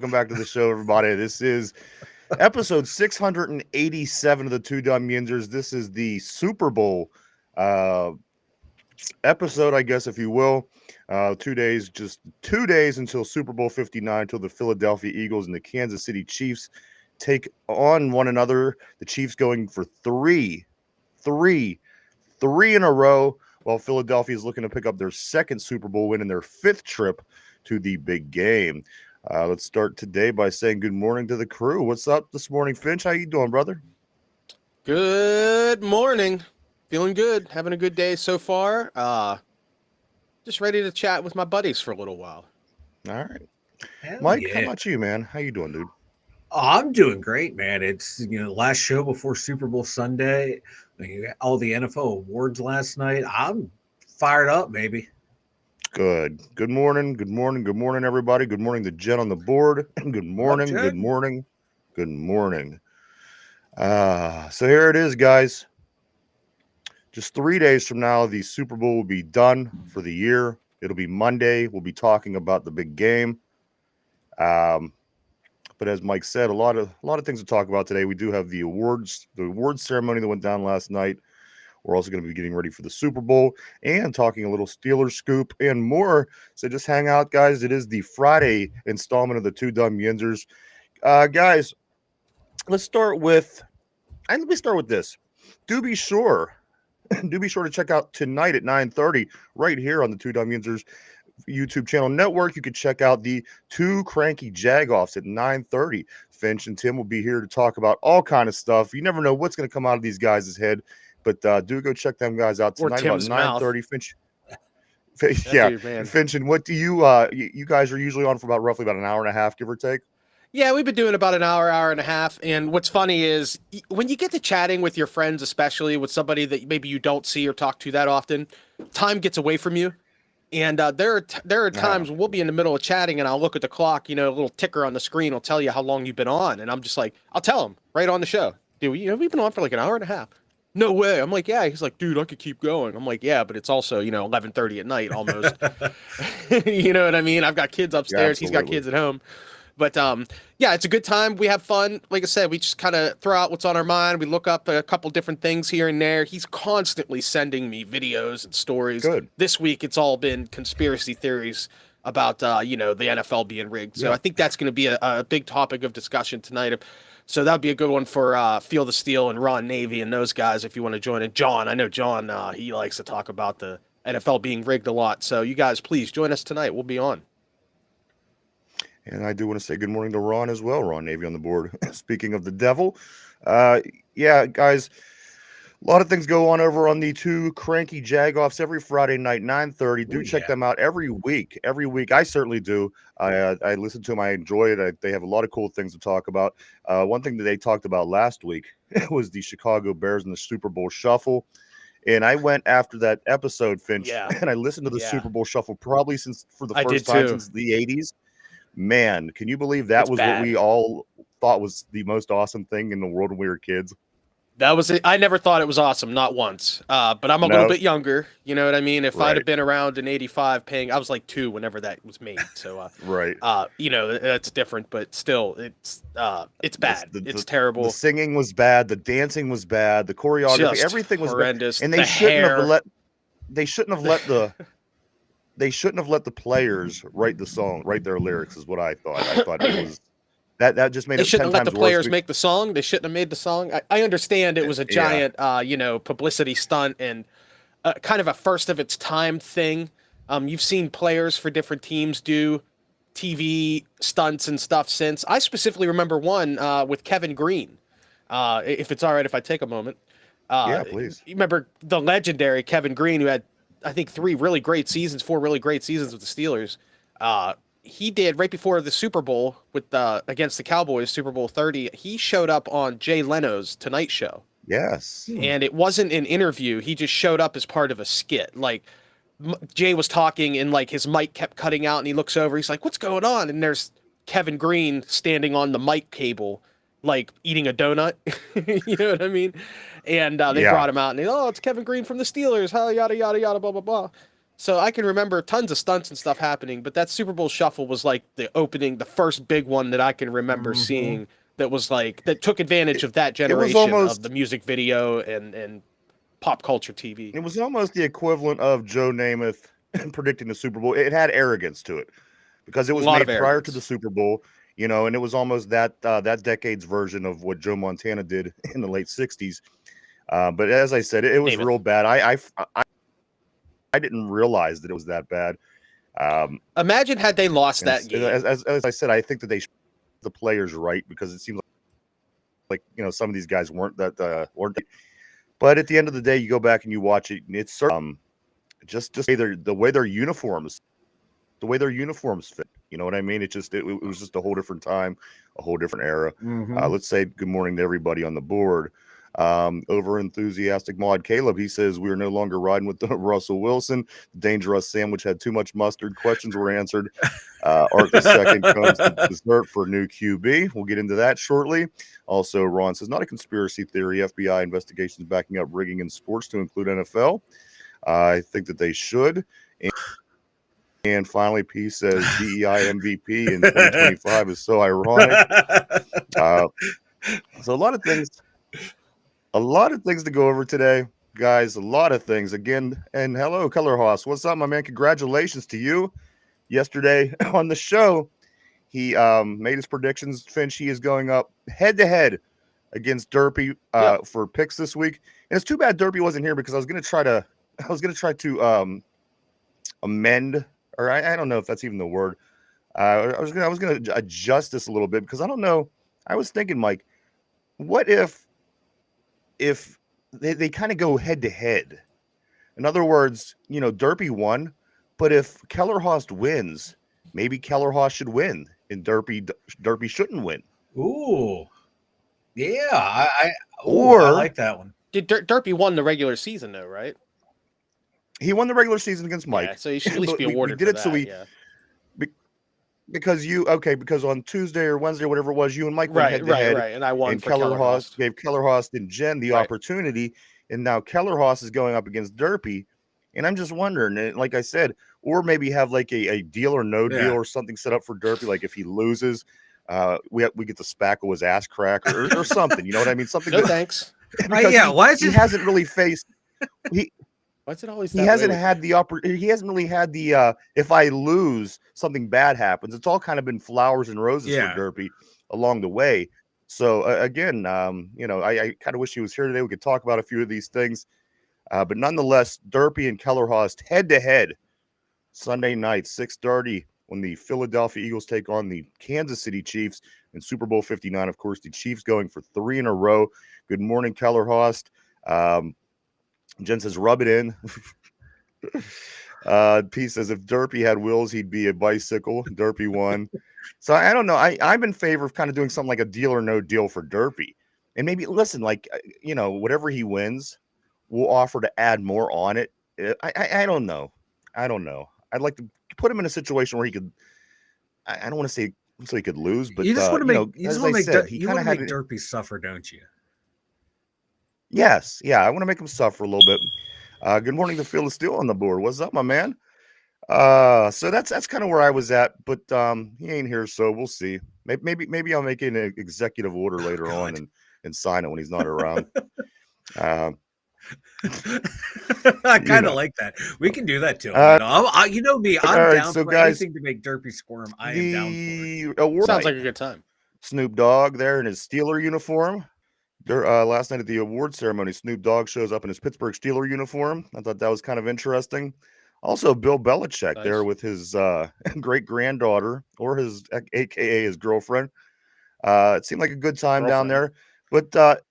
Welcome back to the show, everybody. This is episode 687 of the Two Dum Yinzers. This is the Super Bowl uh, episode, I guess, if you will. 2 days, just 2 days until Super Bowl 59, until the Philadelphia Eagles and the Kansas City Chiefs take on one another. The Chiefs going for three in a row, while Philadelphia is looking to pick up their second Super Bowl win in their fifth trip to the big game. Let's start today by saying good morning to the crew. What's up this morning, Finch? How you doing, brother? Good morning. Feeling good. Having a good day so far. Just ready to chat with my buddies for a little while. All right. Hell Mike, yeah. how about you, man? How you doing, dude? Oh, I'm doing great, man. It's last show before Super Bowl Sunday. You got all the NFL awards last night. I'm fired up, baby. Good. Good morning. Good morning. Good morning, everybody. Good morning to Jen on the board. Good morning. Jen? Good morning. Good morning. So here it is, guys. Just 3 days from now, the Super Bowl will be done for the year. It'll be Monday. We'll be talking about the big game. But as Mike said, a lot of things to talk about today. We do have the awards ceremony that went down last night. We're also going to be getting ready for the Super Bowl and talking a little Steelers scoop and more. So just hang out, guys. It is the Friday installment of the Two Dumb Yinzers. Guys, let's start with this. Do be sure to check out tonight at 9:30 right here on the Two Dumb Yinzers YouTube channel network. You can check out the Two Cranky Jagoffs at 9:30. Finch and Tim will be here to talk about all kind of stuff. You never know what's going to come out of these guys' head, but do go check them guys out tonight about 9:30. Finch, yeah, Dude, man. Finch, and what do you you guys are usually on for roughly about an hour and a half, give or take? Yeah, we've been doing about an hour and a half. And what's funny is when you get to chatting with your friends, especially with somebody that maybe you don't see or talk to that often, time gets away from you. And there are times we'll be in the middle of chatting and I'll look at the clock, a little ticker on the screen will tell you how long you've been on. And I'm just like, I'll tell them right on the show. Dude, we've been on for like an hour and a half. No way. I'm like, yeah. He's like, dude, I could keep going. I'm like, yeah, but it's also, 11:30 at night almost. You know what I mean? I've got kids upstairs. Yeah, He's got kids at home. But yeah, it's a good time. We have fun. Like I said, we just kind of throw out what's on our mind. We look up a couple different things here and there. He's constantly sending me videos and stories. Good. This week, it's all been conspiracy theories about, the NFL being rigged. So I think that's going to be a big topic of discussion tonight. So that would be a good one for Feel the Steel and Ron Navy and those guys if you want to join in. John, I know John, he likes to talk about the NFL being rigged a lot. So you guys, please join us tonight. We'll be on. And I do want to say good morning to Ron as well. Ron Navy on the board. Speaking of the devil, yeah, guys, a lot of things go on over on the Two Cranky Jagoffs every Friday night, 9:30. Do check them out every week. Every week, I certainly do. I listen to them. I enjoy it. They have a lot of cool things to talk about. One thing that they talked about last week was the Chicago Bears and the Super Bowl Shuffle. And I went after that episode, Finch, and I listened to the Super Bowl Shuffle probably for the first time since the 80s. Man, can you believe that was what we all thought was the most awesome thing in the world when we were kids? That was it. I never thought it was awesome, not once. But I'm a little bit younger. You know what I mean? If I'd have been around in '85, I was like 2 whenever that was made. So right, that's different. But still, it's bad. It's terrible. The singing was bad. The dancing was bad. The choreography, everything was horrendous. Bad. And they shouldn't have let the players write their lyrics, is what I thought. I thought it was that just made they it 10 times worse. They shouldn't have let the players make the song. They shouldn't have made the song. I understand it was a giant, publicity stunt and kind of a first of its time thing. You've seen players for different teams do TV stunts and stuff since. I specifically remember one with Kevin Green. If it's all right if I take a moment. Yeah, please. You remember the legendary Kevin Green, who had, I think, 4 really great seasons with the Steelers. He did right before the Super Bowl with against the Cowboys, Super Bowl 30. He showed up on Jay Leno's Tonight Show. Yes. And it wasn't an interview. He just showed up as part of a skit. Like, Jay was talking and like his mic kept cutting out and he looks over. He's like, what's going on? And there's Kevin Green standing on the mic cable, like eating a donut. You know what I mean? And they brought him out and it's Kevin Green from the Steelers. How yada, yada, yada, blah, blah, blah. So I can remember tons of stunts and stuff happening, but that Super Bowl shuffle was like the first big one that I can remember seeing that was like that took advantage of that It was generation of almost the music video and pop culture TV. it was almost the equivalent of Joe Namath predicting the Super Bowl. It had arrogance to it because it A was lot of made prior to the arrogance. Super Bowl, and it was almost that decade's version of what Joe Montana did in the late '60s. But as I said, it was Namath. real bad. I didn't realize that it was that bad. Imagine had they lost And that game. as I said, I think that they should the players right because it seems like some of these guys weren't weren't. But at the end of the day, you go back and you watch it, and it's just the way their uniforms fit. You know what I mean? It was just a whole different time, a whole different era. Let's say good morning to everybody on the board. Over enthusiastic mod Caleb, he says we are no longer riding with Russell Wilson. The dangerous sandwich had too much mustard. Questions were answered. Art the second comes to dessert for new QB. We'll get into that shortly. Also, Ron says not a conspiracy theory. FBI investigations backing up rigging in sports to include NFL. I think that they should. And finally, P says DEI MVP in 2025 is so ironic. So a lot of things to go over today, guys. A lot of things again. And hello, Color Hoss. What's up, my man? Congratulations to you. Yesterday on the show, he made his predictions. Finch, he is going up head to head against Derpy for picks this week. And it's too bad Derpy wasn't here because I was gonna try to amend, or I don't know if that's even the word. I was gonna adjust this a little bit because I don't know. I was thinking, Mike, what if they kind of go head to head? In other words, Derpy won, but if Kellerhorst wins, maybe Kellerhorst should win, and Derpy shouldn't win. Ooh, yeah, I Or like that one. Did Derpy won the regular season though, right? he won the regular season against Mike. Yeah, so he should at least be we awarded did for it that. so we because on Tuesday or Wednesday or whatever it was, you and Mike went head to head, and I won and for Kellerhorst. gave Kellerhorst and Jen the opportunity, and now Kellerhorst is going up against Derpy, and I'm just wondering, like I said, or maybe have like a deal or no deal or something set up for Derpy, like if he loses, we get to spackle his ass crack or something, you know what I mean? Something. No thanks. Why is he hasn't really faced Why is it always? He hasn't had the he hasn't really had the if I lose, something bad happens. It's all kind of been flowers and roses for Derpy along the way. So again, I kind of wish he was here today. We could talk about a few of these things, but nonetheless, Derpy and Kellerhorst head to head Sunday night, 6:30, when the Philadelphia Eagles take on the Kansas City Chiefs in Super Bowl 59. Of course, the Chiefs going for 3 in a row. Good morning, Kellerhorst. Jen says, rub it in. P says, if Derpy had wheels, he'd be a bicycle. Derpy won. So I don't know. I'm in favor of kind of doing something like a deal or no deal for Derpy. And maybe, listen, like, whatever he wins, we'll offer to add more on it. I don't know. I'd like to put him in a situation where he could, I don't want to say so he could lose, but you just want to make Derpy suffer, don't you? Yes. Yeah. I want to make him suffer a little bit. Good morning to Phil is still on the board. What's up, my man? So that's kind of where I was at, but he ain't here, so we'll see. Maybe I'll make an executive order later on and sign it when he's not around. I kind of like that. We can do that too. I'm down for anything to make Derpy squirm. I am down for it. Sounds like a good time. Snoop Dogg there in his Steeler uniform. Last night at the award ceremony, Snoop Dogg shows up in his Pittsburgh Steeler uniform. I thought that was kind of interesting. Also, Bill Belichick there with his great granddaughter, or his AKA his girlfriend. It seemed like a good time down there. But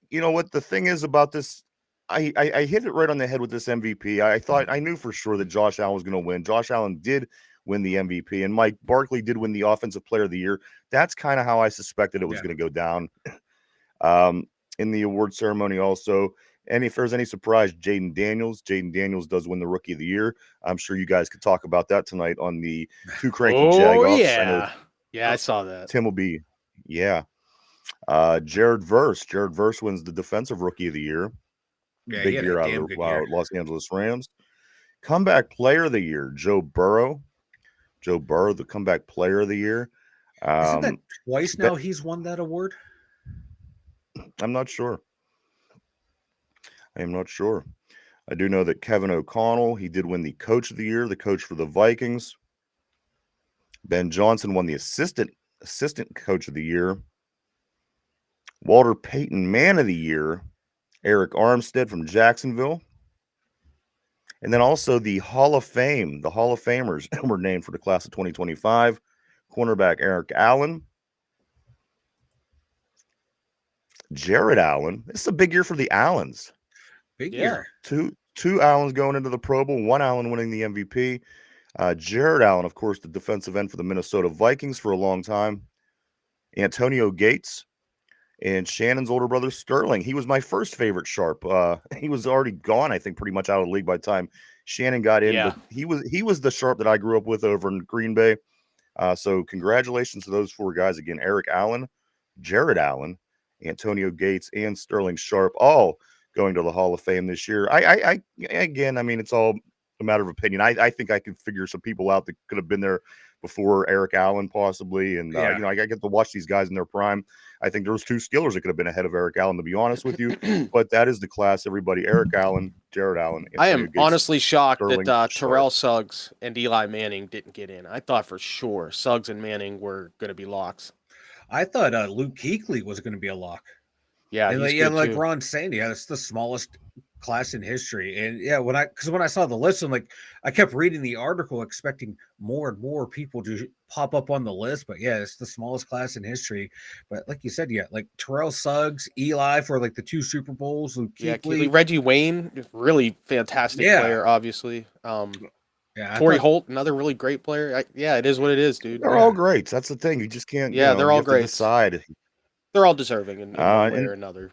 you know what the thing is about this? I hit it right on the head with this MVP. I knew for sure that Josh Allen was going to win. Josh Allen did win the MVP, and Mike Barkley did win the Offensive Player of the Year. That's kind of how I suspected it was going to go down. In the award ceremony also. And if there's any surprise, Jaden Daniels does win the Rookie of the Year. I'm sure you guys could talk about that tonight on the Two Cranky Jagoffs. I saw that. Tim will be, Jared Verse wins the Defensive Rookie of the Year. Big year out of the Los Angeles Rams. Comeback player of the year, Joe Burrow. Joe Burrow, the comeback player of the year. Isn't that Um, twice Ben- now he's won that award? I'm not sure. I am not sure. I do know that Kevin O'Connell, he did win the coach of the year, the coach for the Vikings. Ben Johnson won the assistant coach of the year. Walter Payton man of the year, Eric Armstead from Jacksonville. And then also the Hall of Fame, the Hall of Famers were named for the class of 2025. Cornerback Eric Allen, Jared Allen. This is a big year for the Allens. Big Yeah. year. Two Allens going into the Pro Bowl, one Allen winning the MVP. Jared Allen, of course, the defensive end for the Minnesota Vikings for a long time. Antonio Gates and Shannon's older brother Sterling. He was my first favorite Sharp. He was already gone, I think, pretty much out of the league by the time Shannon got in. Yeah. But he was the Sharp that I grew up with over in Green Bay. So congratulations to those four guys again: Eric Allen, Jared Allen, Antonio Gates, and Sterling Sharp, all going to the Hall of Fame this year. I again, I mean, it's all a matter of opinion. I think I could figure some people out that could have been there before Eric Allen, possibly. And Yeah. I get to watch these guys in their prime. I think there was two Steelers that could have been ahead of Eric Allen, to be honest with you. But that is the class. Everybody: Eric Allen, Jared Allen. I Antonio am Gates, honestly shocked Sterling that Sharp. Terrell Suggs and Eli Manning didn't get in. I thought for sure Suggs and Manning were going to be locks. I thought Luke Kuechly was going to be a lock. Yeah, And he's yeah, good like too. Ron saying, yeah, it's the smallest class in history. And yeah, when I saw the list, I kept reading the article, expecting more and more people to pop up on the list. But yeah, it's the smallest class in history. But like you said, yeah, like Terrell Suggs, Eli for like the 2 Super Bowls, Luke Yeah, Kuechly. Reggie Wayne, really fantastic Yeah. player, obviously. Yeah, Torrey Holt, another really great player. Yeah, it is what it is, dude. They're all great. That's the thing. You just can't. Yeah, they're you all have to great. decide. They're all deserving in one way and or another.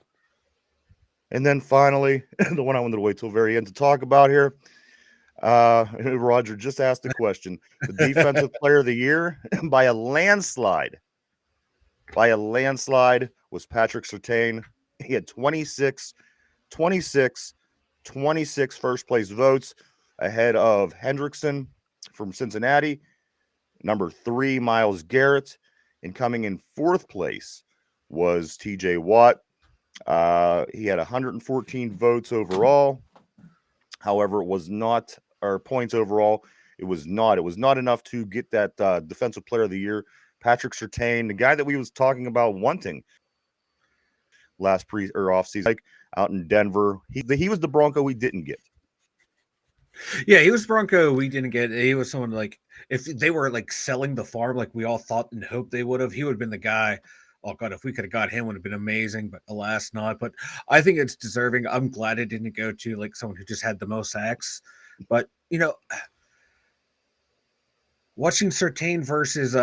And then finally, the one I wanted to wait till the very end to talk about here. Roger just asked the question. The defensive player of the year by a landslide. By a landslide was Patrick Surtain. He had 26 first place votes ahead of Hendrickson from Cincinnati, number 3, Myles Garrett, and coming in 4th place was TJ Watt. He had 114 votes overall. However, it was not, or points overall. It was not enough to get that defensive player of the year. Patrick Surtain, the guy that we was talking about wanting last off season, like out in Denver. He was the Bronco we didn't get. Yeah, he was Bronco. We didn't get. He was someone like, if they were like selling the farm, like we all thought and hoped they would have, he would have been the guy. Oh God, if we could have got him, would have been amazing. But alas, not. But I think it's deserving. I'm glad it didn't go to like someone who just had the most sacks. But watching Surtain versus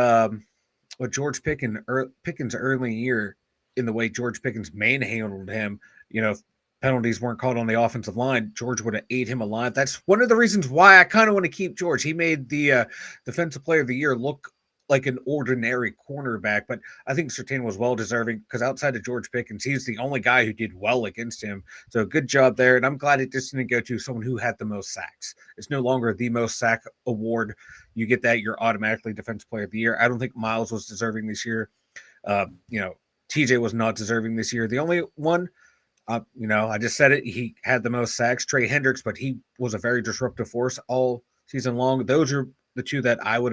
what George Pickens early year, in the way George Pickens manhandled him, if penalties weren't called on the offensive line, George would have ate him alive. That's one of the reasons why I kind of want to keep George. He made the defensive player of the year look like an ordinary cornerback, but I think Surtain was well deserving because outside of George Pickens, he's the only guy who did well against him. So good job there. And I'm glad it just didn't go to someone who had the most sacks. It's no longer the most sack award. You get that, you're automatically defensive player of the year. I don't think Myles was deserving this year. TJ was not deserving this year. The only one, I just said it, he had the most sacks, Trey Hendricks, but he was a very disruptive force all season long. Those are the two that I would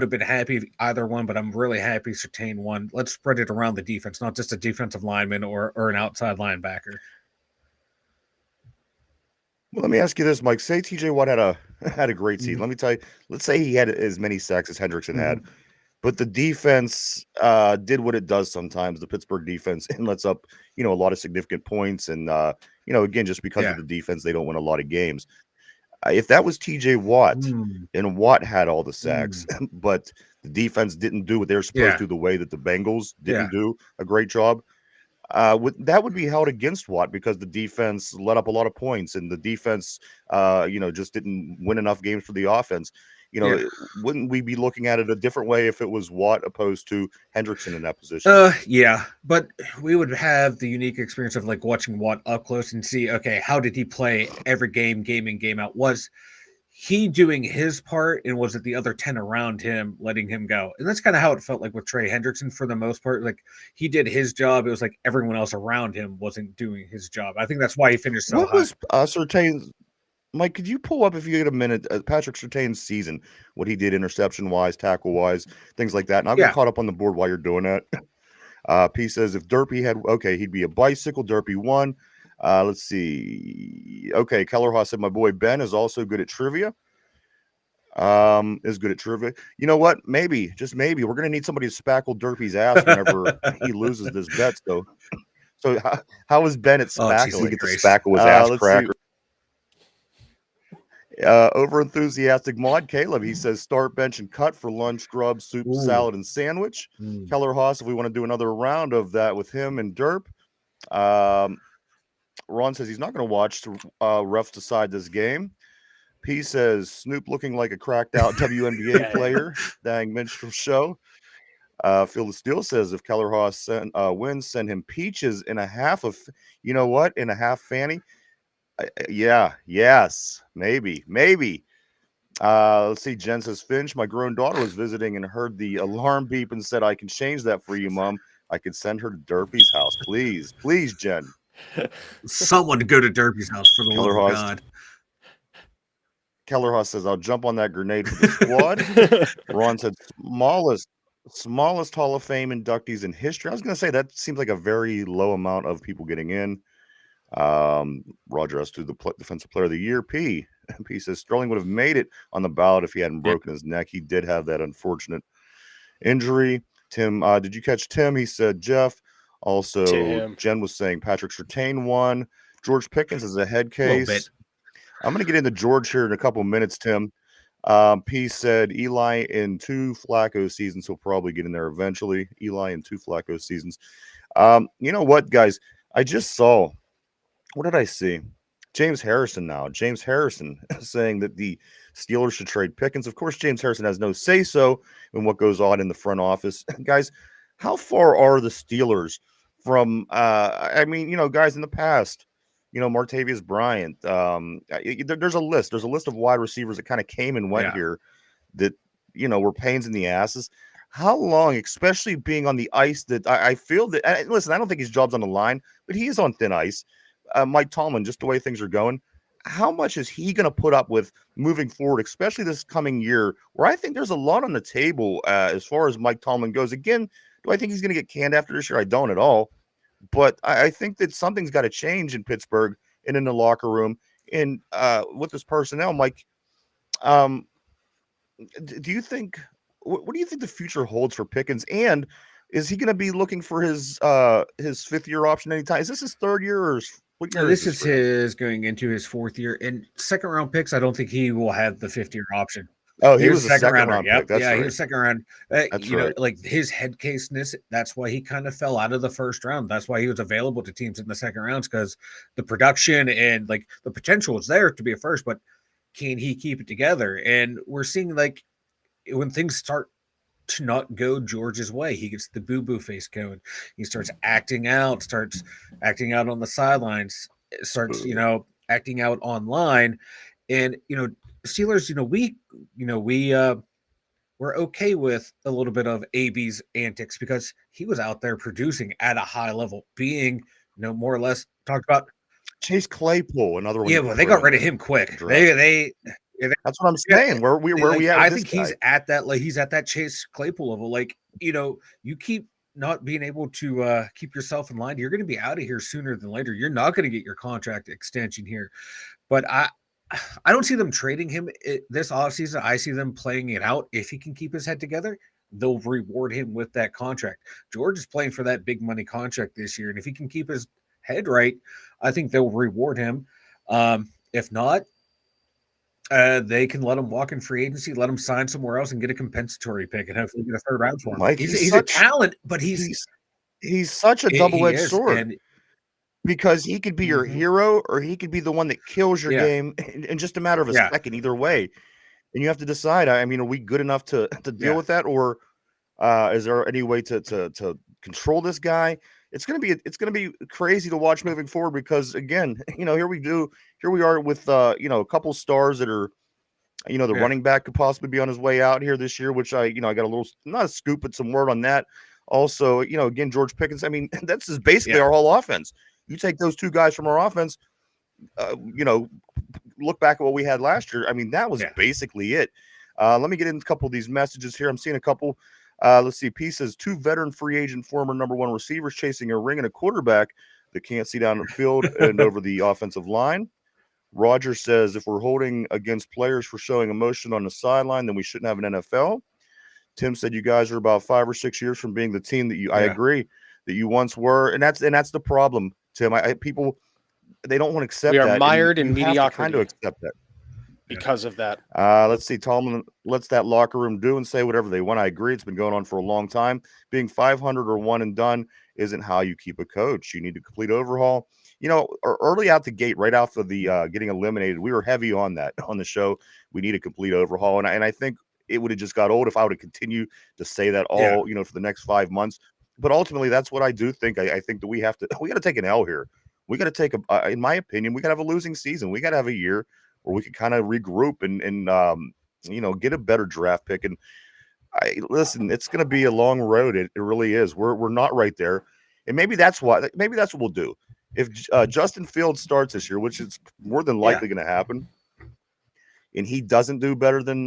have been happy if either one, but I'm really happy Surtain won. Let's spread it around the defense, not just a defensive lineman or an outside linebacker. Well, let me ask you this, Mike. Say TJ Watt had a great season. Let me tell you, let's say he had as many sacks as Hendrickson had, but the defense did what it does sometimes, the Pittsburgh defense, and lets up, a lot of significant points. And, again, just because of the defense, they don't win a lot of games. If that was TJ Watt and Watt had all the sacks, but the defense didn't do what they were supposed to the way that the Bengals didn't do a great job, that would be held against Watt because the defense let up a lot of points and the defense, just didn't win enough games for the offense. Yeah. Wouldn't we be looking at it a different way if it was Watt opposed to Hendrickson in that position? Yeah, but we would have the unique experience of like watching Watt up close and see, okay, how did he play every game in, game out? Was he doing his part, and was it the other 10 around him letting him go? And that's kind of how it felt like with Trey Hendrickson for the most part. Like he did his job. It was like everyone else around him wasn't doing his job. I think that's why he finished so What high. was Surtain's? Mike, could you pull up if you get a minute Patrick Surtain's season, what he did interception wise, tackle wise, things like that? And I'll get caught up on the board while you're doing that. P says if Derpy had he'd be a bicycle. Derpy won. Let's see. Okay, Keller Haas said my boy Ben is also good at trivia. Is good at trivia. You know what? Maybe, just maybe, we're gonna need somebody to spackle Derpy's ass whenever he loses this bet. So how is Ben at spackling? He gets to spackle his ass cracker. Over enthusiastic mod Caleb, he says start, bench, and cut for lunch, grub, soup, salad, and sandwich. Keller Haas, if we want to do another round of that with him and Derp. Ron says he's not going to watch refs decide this game. P says Snoop looking like a cracked out WNBA player. Dang minstrel show. Phil the Steel says if Keller Haas wins, send him peaches in a half of, in a half fanny. Yes, maybe. Let's see. Jen says Finch, my grown daughter was visiting and heard the alarm beep and said, I can change that for you, Mom. I could send her to Derpy's house. Please, Jen. Someone to go to Derpy's house for the love of God. Keller Haas says, I'll jump on that grenade for the squad. Ron said smallest Hall of Fame inductees in history. I was going to say that seems like a very low amount of people getting in. Roger us to the defensive player of the year. P says Sterling would have made it on the ballot if he hadn't broken his neck. He did have that unfortunate injury. Tim, did you catch Tim? He said Jeff. Also, Tim. Jen was saying Patrick Surtain won. George Pickens is a head case. I'm going to get into George here in a couple minutes, Tim. P said Eli in 2 Flacco seasons. He'll probably get in there eventually. Eli in 2 Flacco seasons. You know what, guys? I just saw. What did I see? James Harrison saying that the Steelers should trade Pickens. Of course, James Harrison has no say-so in what goes on in the front office. Guys, how far are the Steelers from, guys in the past, Martavius Bryant. There's a list. There's a list of wide receivers that kind of came and went here that, were pains in the asses. How long, especially being on the ice that I feel that, listen, I don't think his job's on the line, but he is on thin ice. Mike Tomlin, just the way things are going, how much is he going to put up with moving forward, especially this coming year, where I think there's a lot on the table as far as Mike Tomlin goes? Again, do I think he's going to get canned after this year? I don't at all. But I think that something's got to change in Pittsburgh and in the locker room and with this personnel. Mike, do you think what do you think the future holds for Pickens? And is he going to be looking for his 5th year option anytime? Is this his 3rd year or what year? No, this is his going into his 4th year. And 2nd round picks, I don't think he will have the 5th year option. Oh, he was a second round pick. That's right. He was 2nd round. That's right. Like his head caseness, that's why he kind of fell out of the 1st round. That's why he was available to teams in the 2nd rounds, because the production and like the potential is there to be a first, but can he keep it together? And we're seeing like when things start to not go George's way, he gets the boo-boo face going. He starts acting out on the sidelines, starts, acting out online. And, Steelers, we're okay with a little bit of AB's antics because he was out there producing at a high level, being, more or less talked about. Chase Claypool, another one. Yeah, well, they got rid of him quick. That's what I'm saying. Where we at? I think he's at that. Like he's at that Chase Claypool level. Like you keep not being able to keep yourself in line. You're going to be out of here sooner than later. You're not going to get your contract extension here. But I don't see them trading him this offseason. I see them playing it out. If he can keep his head together, they'll reward him with that contract. George is playing for that big money contract this year, and if he can keep his head right, I think they'll reward him. If not, they can let him walk in free agency, let him sign somewhere else, and get a compensatory pick, and hopefully get a 3rd round for him. Mike, he's a talent, but he's such a double-edged sword. Because he could be your hero, or he could be the one that kills your game in just a matter of a second. Either way, and you have to decide. I mean, are we good enough to deal Yeah. with that, or is there any way to control this guy? It's gonna be crazy to watch moving forward because again, here we are with a couple stars that are the Yeah. running back could possibly be on his way out here this year, which I got a little not a scoop, but some word on that. Also, again, George Pickens. I mean, that's is basically Yeah. our whole offense. You take those two guys from our offense, uh, you know, look back at what we had last year. I mean, that was Yeah. basically it. Let me get in a couple of these messages here. I'm seeing a couple. Let's see. P says 2 veteran free agent former number 1 receivers chasing a ring and a quarterback that can't see down the field and over the offensive line. Roger says if we're holding against players for showing emotion on the sideline, then we shouldn't have an NFL. Tim said you guys are about 5 or 6 years from being the team that I Yeah. agree that you once were, and that's the problem, Tim. People they don't want to We accept are that, and mired in you have to kind of mediocrity accept that. because of that. Let's see. Tallman lets that locker room do and say whatever they want. I agree. It's been going on for a long time. Being 500 or one and done isn't how you keep a coach. You need a complete overhaul. Early out the gate, right after the getting eliminated, we were heavy on that on the show. We need a complete overhaul, and I think it would have just got old if I would have continued to say that Yeah. all for the next 5 months. But ultimately, that's what I do think. I think that we got to take an L here. We got to take in my opinion, we got to have a losing season. We got to have a year where we could kind of regroup and get a better draft pick. And listen, it's going to be a long road. It really is. We're not right there, and maybe that's what we'll do. If Justin Fields starts this year, which is more than Yeah. likely going to happen, and he doesn't do better than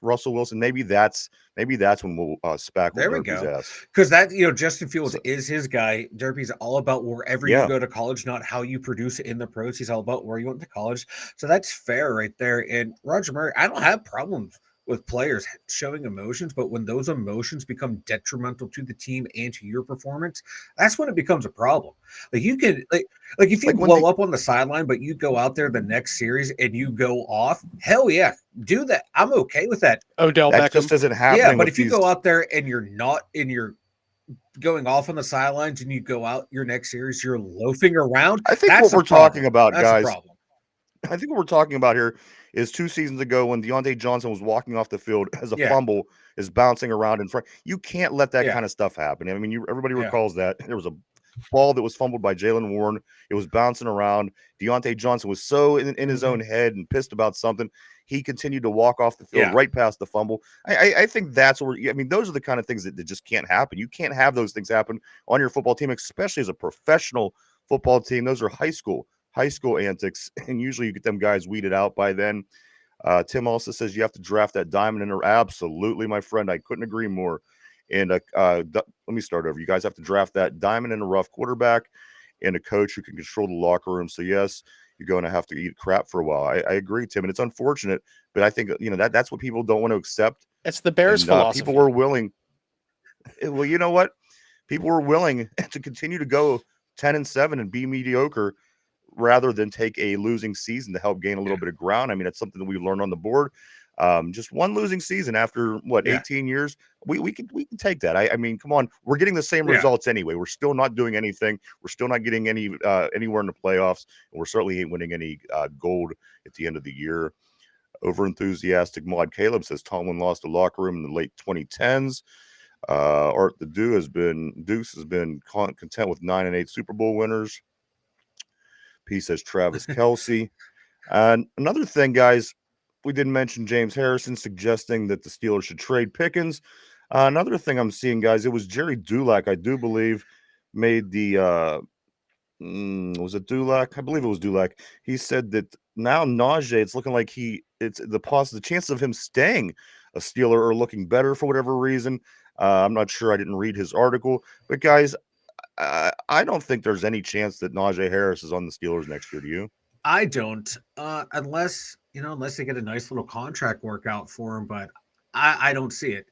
Russell Wilson, maybe that's when we'll spackle There we Derpy's go. ass. Because that, Justin Fields So, is his guy. Derpy's all about wherever you yeah, go to college, not how you produce it in the pros. He's all about where you went to college. So that's fair right there. And Roger Murray, I don't have problems with players showing emotions, but when those emotions become detrimental to the team and to your performance, that's when it becomes a problem. Like you can like if you like when blow up on the sideline, but you go out there the next series and you go off, hell yeah, do that. I'm okay with that. Odell that Beckham. just isn't Yeah, happening but with if you these. go out there and you're not and you're going off on the sidelines and you go out your next series, you're loafing around, I think what that's a we're talking problem. about, That's a guys, problem. I think what we're talking about here is 2 seasons ago when Deontay Johnson was walking off the field as a Yeah, fumble is bouncing around in front. You can't let that yeah, kind of stuff happen. I mean, everybody yeah. recalls that there was a ball that was fumbled by Jalen Warren. It was bouncing around. Deontay Johnson was so in his Mhm. own head and pissed about something. He continued to walk off the field Yeah, right past the fumble. I think that's where I mean those are the kind of things that just can't happen. You can't have those things happen on your football team, especially as a professional football team. Those are high school antics, and usually you get them guys weeded out by then. Tim also says you have to draft that diamond in a absolutely, my friend. I couldn't agree more. And let me start over. You guys have to draft that diamond in a rough quarterback and a coach who can control the locker room. So yes, you're going to have to eat crap for a while. I agree, Tim, and it's unfortunate, but I think that's what people don't want to accept. It's the Bears And people philosophy. were willing. Well, you know what? People were willing to continue to go 10-7 and be mediocre rather than take a losing season to help gain a little yeah, bit of ground. I mean, that's something that we learned on the board. Just one losing season after what yeah, 18 years, we can take that. I mean, come on, we're getting the same yeah. results anyway. We're still not doing anything. We're still not getting anywhere in the playoffs, and we're certainly ain't winning any gold at the end of the year. Over enthusiastic Mod Caleb says Tomlin lost the locker room in the late 2010s. Art the Deuce has been content with 9-8 Super Bowl winners. P says Travis Kelsey. And another thing, guys, we didn't mention James Harrison suggesting that the Steelers should trade Pickens. Another thing I'm seeing, guys, it was Jerry Dulac, I do believe, made the was it Dulac? I believe it was Dulac. He said that now Najee, it's looking like the chances of him staying a Steeler are looking better for whatever reason. I'm not sure. I didn't read his article, but guys, I don't think there's any chance that Najee Harris is on the Steelers next year. Do you? I don't, unless they get a nice little contract workout for him, but I don't see it.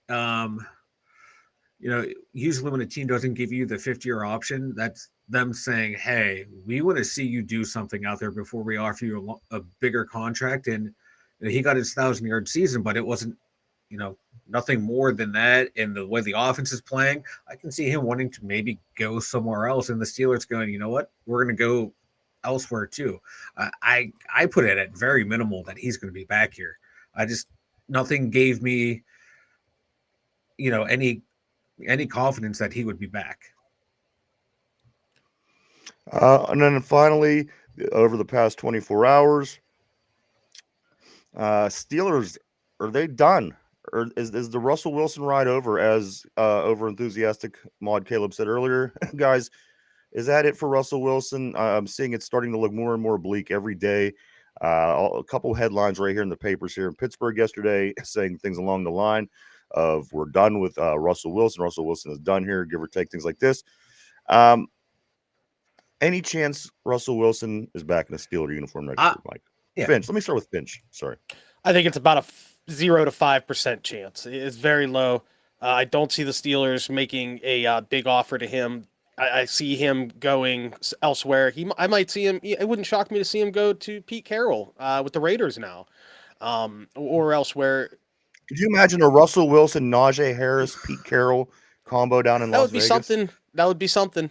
Usually when a team doesn't give you the 50-year option, that's them saying, "Hey, we want to see you do something out there before we offer you a bigger contract." And he got his 1,000-yard season, but it wasn't, nothing more than that. And the way the offense is playing, I can see him wanting to maybe go somewhere else, and the Steelers going, "You know what? We're going to go elsewhere too." I put it at very minimal that he's going to be back here. I just nothing gave me, any confidence that he would be back. And then finally, over the past 24 hours, Steelers, are they done? Or is the Russell Wilson ride over, as over enthusiastic Maud Caleb said earlier? Guys, is that it for Russell Wilson? I'm seeing it starting to look more and more bleak every day. A couple headlines right here in the papers here in Pittsburgh yesterday saying things along the line of we're done with Russell Wilson. Russell Wilson is done here, give or take, things like this. Any chance Russell Wilson is back in a Steeler uniform next year, Mike? Yeah. Finch. Let me start with Finch. Sorry. I think it's about a 0 to 5% chance. It's very low. I don't see the Steelers making a big offer to him. I see him going elsewhere. I might see him. It wouldn't shock me to see him go to Pete Carroll with the Raiders now, or elsewhere. Could you imagine a Russell Wilson, Najee Harris, Pete Carroll combo down in Las Vegas? That would be something.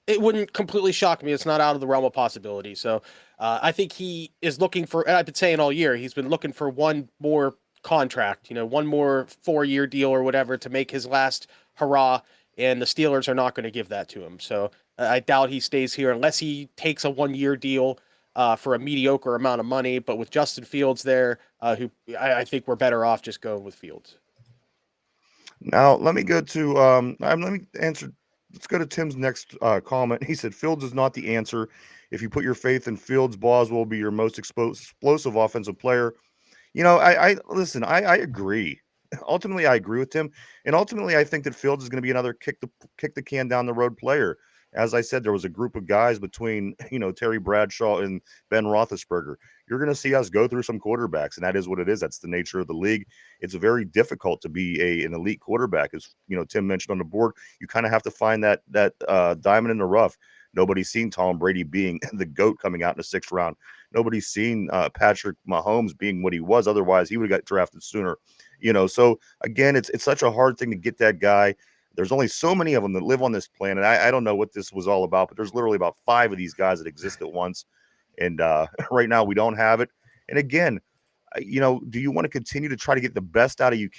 It wouldn't completely shock me. It's not out of the realm of possibility. So I think he is looking for, and I've been saying all year, he's been looking for one more contract, one more 4-year deal or whatever to make his last hurrah. And the Steelers are not going to give that to him. So I doubt he stays here unless he takes a 1-year deal for a mediocre amount of money. But with Justin Fields there, who I think we're better off just going with Fields. Now, let me go to, let me answer. Let's go to Tim's next comment. He said, Fields is not the answer. If you put your faith in Fields, Boswell will be your most explosive offensive player. I listen, I agree. Ultimately, I agree with Tim. And ultimately, I think that Fields is going to be another kick the can down the road player. As I said, there was a group of guys between, Terry Bradshaw and Ben Roethlisberger. You're going to see us go through some quarterbacks, and that is what it is. That's the nature of the league. It's very difficult to be an elite quarterback. As Tim mentioned on the board, you kind of have to find that diamond in the rough. Nobody's seen Tom Brady being the GOAT coming out in the 6th round. Nobody's seen Patrick Mahomes being what he was. Otherwise, he would have got drafted sooner. So again, it's such a hard thing to get that guy. There's only so many of them that live on this planet. I don't know what this was all about, but there's literally about 5 of these guys that exist at once. And right now we don't have it. And again, do you want to continue to try to get the best that you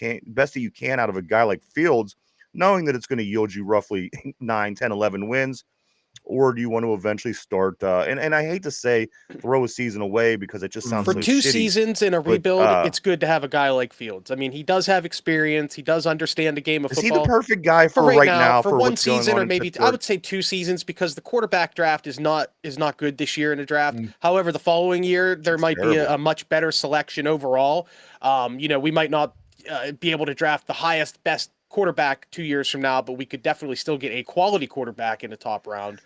can out of a guy like Fields, knowing that it's going to yield you roughly 9, 10, 11 wins? Or do you want to eventually start? And I hate to say throw a season away because it just sounds for so 2 shitty, seasons in a rebuild. It's good to have a guy like Fields. I mean, he does have experience. He does understand the game of football. Is he the perfect guy for right now? For one season, or maybe I would say 2 seasons, because the quarterback draft is not good this year in a draft. However, the following year there might be a much better selection overall. We might not be able to draft the highest, best quarterback 2 years from now, but we could definitely still get a quality quarterback in the top round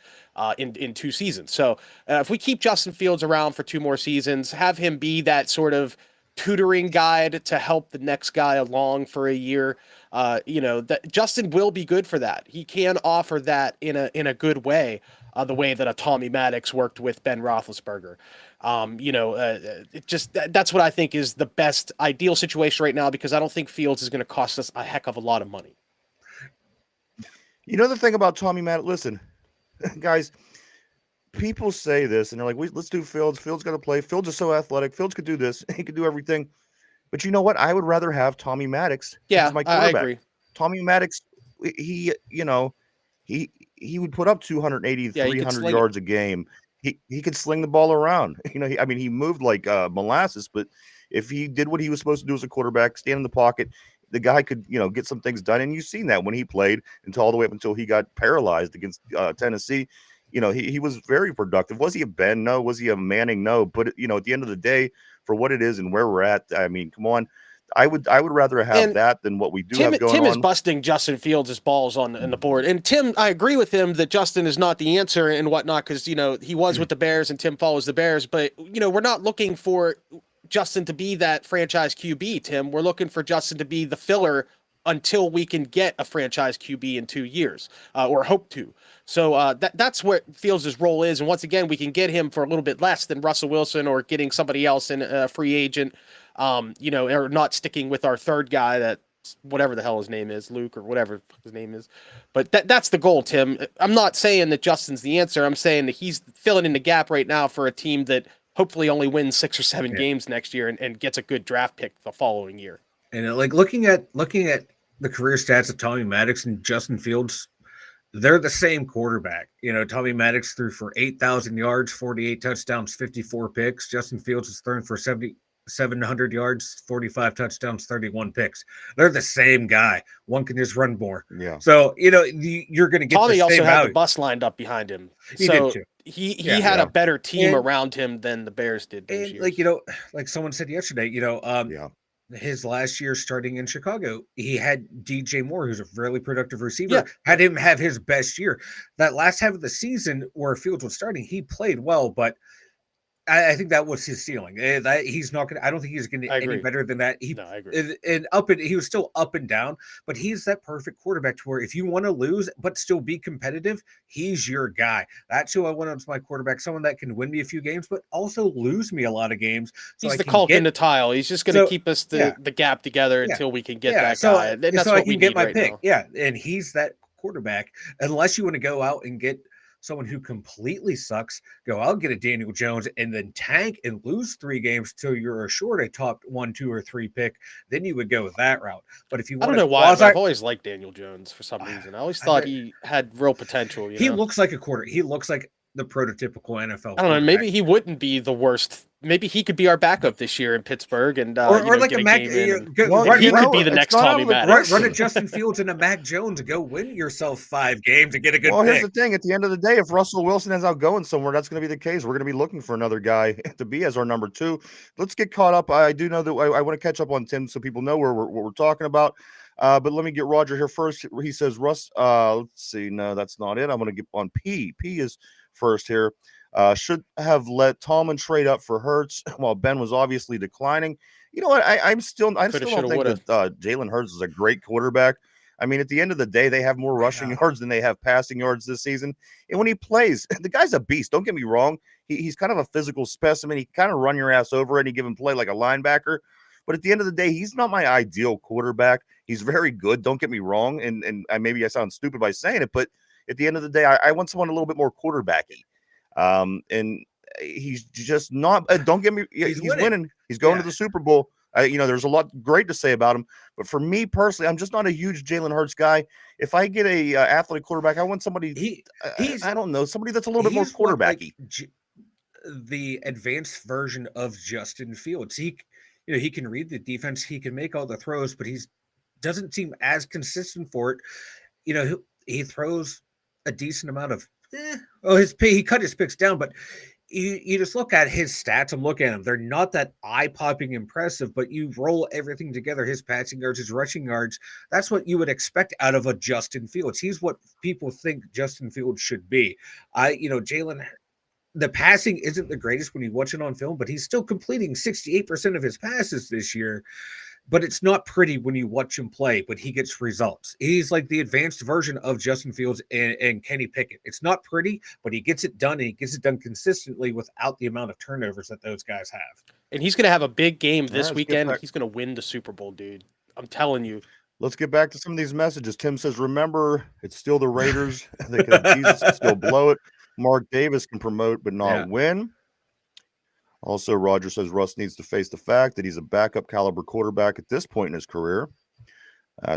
in 2 seasons. So if we keep Justin Fields around for 2 more seasons, have him be that sort of tutoring guide to help the next guy along for a year, that Justin will be good for that. He can offer that in a good way, the way that a Tommy Maddox worked with Ben Roethlisberger. That's what I think is the best ideal situation right now, because I don't think Fields is going to cost us a heck of a lot of money. The thing about Tommy Maddox, listen, guys, people say this and they're like, let's do Fields. Fields got to play. Fields is so athletic. Fields could do this. He could do everything. But you know what? I would rather have Tommy Maddox as my quarterback. I agree. Tommy Maddox, he would put up 280, 300 yards a game. He could sling the ball around. He moved like molasses, but if he did what he was supposed to do as a quarterback, stand in the pocket, the guy could, get some things done. And you've seen that when he played all the way up until he got paralyzed against Tennessee. He was very productive. Was he a Ben? No. Was he a Manning? No. But, at the end of the day, for what it is and where we're at, I mean, come on. I would rather have that than what we do have going on. Tim is busting Justin Fields' balls on the board. And Tim, I agree with him that Justin is not the answer and whatnot, because, he was with the Bears and Tim follows the Bears. But, we're not looking for Justin to be that franchise QB, Tim. We're looking for Justin to be the filler until we can get a franchise QB in 2 years, or hope to. So that's what Fields' role is. And once again, we can get him for a little bit less than Russell Wilson or getting somebody else in a free agent, or not sticking with our third guy, that whatever the hell his name is, Luke or whatever his name is. But that's the goal, Tim. I'm not saying that Justin's the answer. I'm saying that he's filling in the gap right now for a team that hopefully only wins 6 or 7 Yeah. games next year and gets a good draft pick the following year. And like looking at the career stats of Tommy Maddox and Justin Fields, they're the same quarterback. Tommy Maddox threw for 8,000 yards, 48 touchdowns, 54 picks. Justin Fields is throwing for 700 yards, 45 touchdowns, 31 picks. They're the same guy. One can just run more. Yeah. So, you're going to get Tommy the also same had value. the bus lined up behind him. He So did too. he Yeah. had Yeah. a better team And- around him than the Bears did those And years. like someone said yesterday, Yeah. his last year starting in Chicago, he had DJ Moore, who's a really productive receiver, Yeah. had him have his best year. That last half of the season where Fields was starting, he played well, but I think that was his ceiling. He's not going to, I don't think he's going to I any agree. better than that. No, I agree. He was still up and down, but he's that perfect quarterback to where if you want to lose, but still be competitive, he's your guy. That's who I want as my quarterback, someone that can win me a few games, but also lose me a lot of games. So He's I the can caulk get in the tile. He's just going to So, keep us yeah. the gap together Yeah. until we can get yeah, that so, guy. And that's so what I can we get need my right pick. now. Yeah, and he's that quarterback. Unless you want to go out and get someone who completely sucks, I'll get a Daniel Jones and then tank and lose 3 games till you're assured a top 1, 2, or 3 pick. Then you would go that route. But if you I want don't know why, but I've always liked Daniel Jones for some reason. I always thought he had real potential. he looks like a quarter. He looks like the prototypical NFL. I don't know. quarterback. Maybe he wouldn't be the worst. Maybe he could be our backup this year in Pittsburgh, and or like get a Mac. game in. And you he could know, be the it's next not Tommy out of the Maddox. Run a Justin Fields and a Mac Jones. Go win yourself 5 games and get a good Well, here's pick. the thing. At the end of the day, if Russell Wilson ends out going somewhere, that's going to be the case. We're going to be looking for another guy to be as our number 2. Let's get caught up. I do know that I want to catch up on Tim so people know what we're talking about. But let me get Roger here first. He says, Russ, let's see. No, that's not it. I'm going to get on P. P is first here. Should have let Tomlin trade up for Hurts while Ben was obviously declining. You know what? I still don't think that Jalen Hurts is a great quarterback. I mean, at the end of the day, they have more rushing yards than they have passing yards this season. And when he plays, the guy's a beast. Don't get me wrong. He's kind of a physical specimen. He can kind of run your ass over any given play like a linebacker. But at the end of the day, he's not my ideal quarterback. He's very good. Don't get me wrong. And maybe I sound stupid by saying it, but at the end of the day, I want someone a little bit more quarterbacky. And he's just not. Don't get me. He's winning. He's going to the Super Bowl. There's a lot great to say about him, but for me personally, I'm just not a huge Jalen Hurts guy. If I get a athletic quarterback, I want somebody. I don't know, somebody that's a little bit more quarterbacky. The advanced version of Justin Fields. He can read the defense. He can make all the throws, but he doesn't seem as consistent for it. He throws a decent amount of. He cut his picks down, but you just look at his stats and look at them. They're not that eye-popping impressive, but you roll everything together, his passing yards, his rushing yards, that's what you would expect out of a Justin Fields. He's what people think Justin Fields should be. Jalen, the passing isn't the greatest when you watch it on film, but he's still completing 68% of his passes this year. But it's not pretty when you watch him play, but he gets results. He's like the advanced version of Justin Fields and Kenny Pickett. It's not pretty, but he gets it done, and he gets it done consistently without the amount of turnovers that those guys have. And he's going to have a big game this weekend. He's going to win the Super Bowl, dude. I'm telling you. Let's get back to some of these messages. Tim says, remember, it's still the Raiders. Jesus can still blow it. Mark Davis can promote but not win. Also, Roger says Russ needs to face the fact that he's a backup caliber quarterback at this point in his career.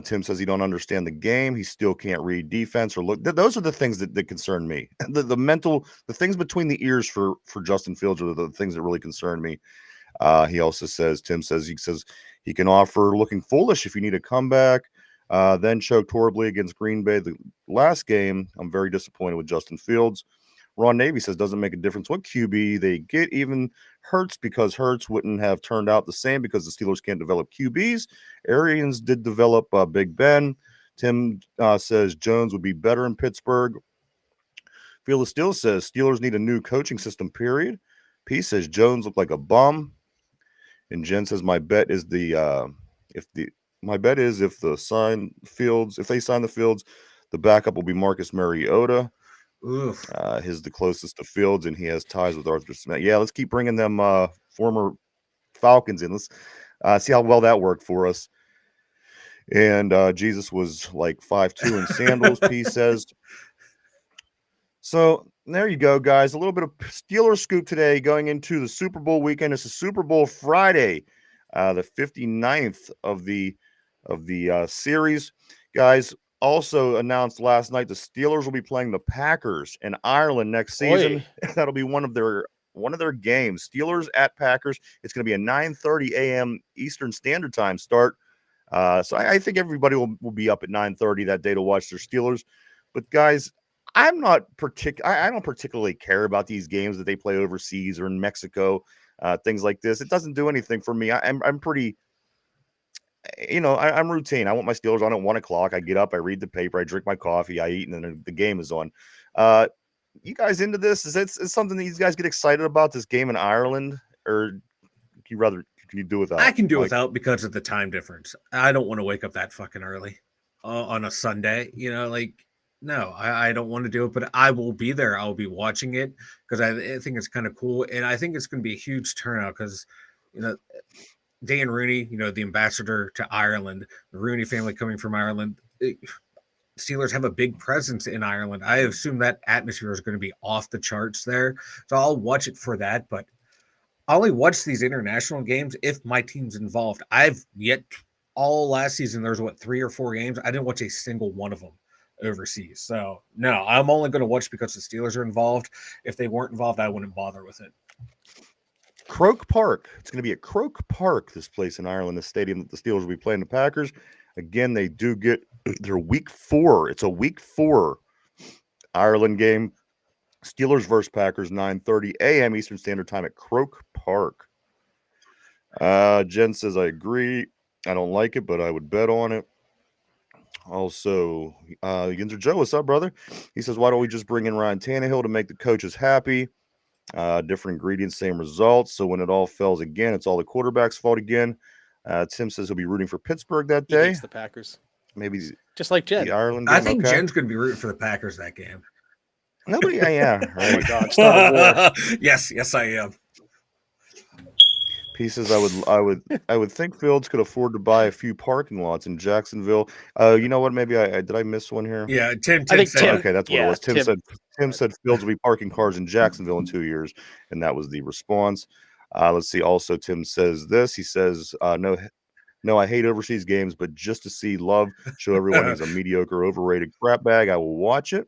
Tim says he don't understand the game. He still can't read defense or look. Those are the things that concern me. The mental, the things between the ears for Justin Fields are the things that really concern me. He also says, Tim says he can offer looking foolish if you need a comeback. Then choked horribly against Green Bay the last game. I'm very disappointed with Justin Fields. Ron Navy says doesn't make a difference what QB they get, even Hurts, because Hurts wouldn't have turned out the same because the Steelers can't develop QBs. Arians did develop Big Ben. Tim says Jones would be better in Pittsburgh. Phyllis still says Steelers need a new coaching system, period. P says Jones looked like a bum. And Jen says my bet is if they sign the Fields, the backup will be Marcus Mariota. He's the closest to Fields, and he has ties with Arthur Smith. Yeah, let's keep bringing them former Falcons in. Let's see how well that worked for us. And Jesus was like 5'2" in sandals, P says. So there you go, guys. A little bit of Steelers scoop today going into the Super Bowl weekend. It's a Super Bowl Friday, the 59th of the series. Guys, also announced last night the Steelers will be playing the Packers in Ireland next season. That'll be one of their games. Steelers at Packers. It's going to be a 9:30 a.m. Eastern Standard Time start. So I think everybody will be up at 9:30 that day to watch their Steelers. But guys, I don't particularly care about these games that they play overseas or in Mexico, things like this. It doesn't do anything for me. I'm pretty, I'm routine. I want my Steelers on at 1:00. I get up, I read the paper, I drink my coffee, I eat, and then the game is on. You guys into this? Is it something that you guys get excited about, this game in Ireland, or can you do without? I can do without because of the time difference. I don't want to wake up that fucking early on a Sunday. No, I don't want to do it, but I will be there. I'll be watching it because I think it's kind of cool, and I think it's going to be a huge turnout because, Dan Rooney, the ambassador to Ireland, the Rooney family coming from Ireland. Steelers have a big presence in Ireland. I assume that atmosphere is going to be off the charts there, so I'll watch it for that. But I only watch these international games if my team's involved. All last season, there's 3 or 4 games. I didn't watch a single one of them overseas. So no, I'm only going to watch because the Steelers are involved. If they weren't involved, I wouldn't bother with it. Croke Park. It's going to be at Croke Park, this place in Ireland, the stadium that the Steelers will be playing the Packers. Again, they do get their week 4. It's a week 4 Ireland game. Steelers versus Packers, 9:30 a.m. Eastern Standard Time at Croke Park. Jen says, I agree. I don't like it, but I would bet on it. Also, Yinzer Joe, what's up, brother? He says, why don't we just bring in Ryan Tannehill to make the coaches happy? Different ingredients, same results. So when it all fails again, it's all the quarterback's fault again. Tim says he'll be rooting for Pittsburgh that day. He hates the Packers. Maybe just like Jen. The Ireland game. I think Jen's going to be rooting for the Packers that game. Nobody, yeah. Right. Oh my God, start a war. Yes, I am. Pieces. I would think Fields could afford to buy a few parking lots in Jacksonville. You know what? Maybe did I miss one here? Yeah, Tim I think said. Tim, okay, that's what it was. Tim said Fields will be parking cars in Jacksonville in 2 years, and that was the response. Let's see. Also, Tim says this. He says, no, I hate overseas games, but just to see Love show everyone he's a mediocre, overrated crap bag, I will watch it.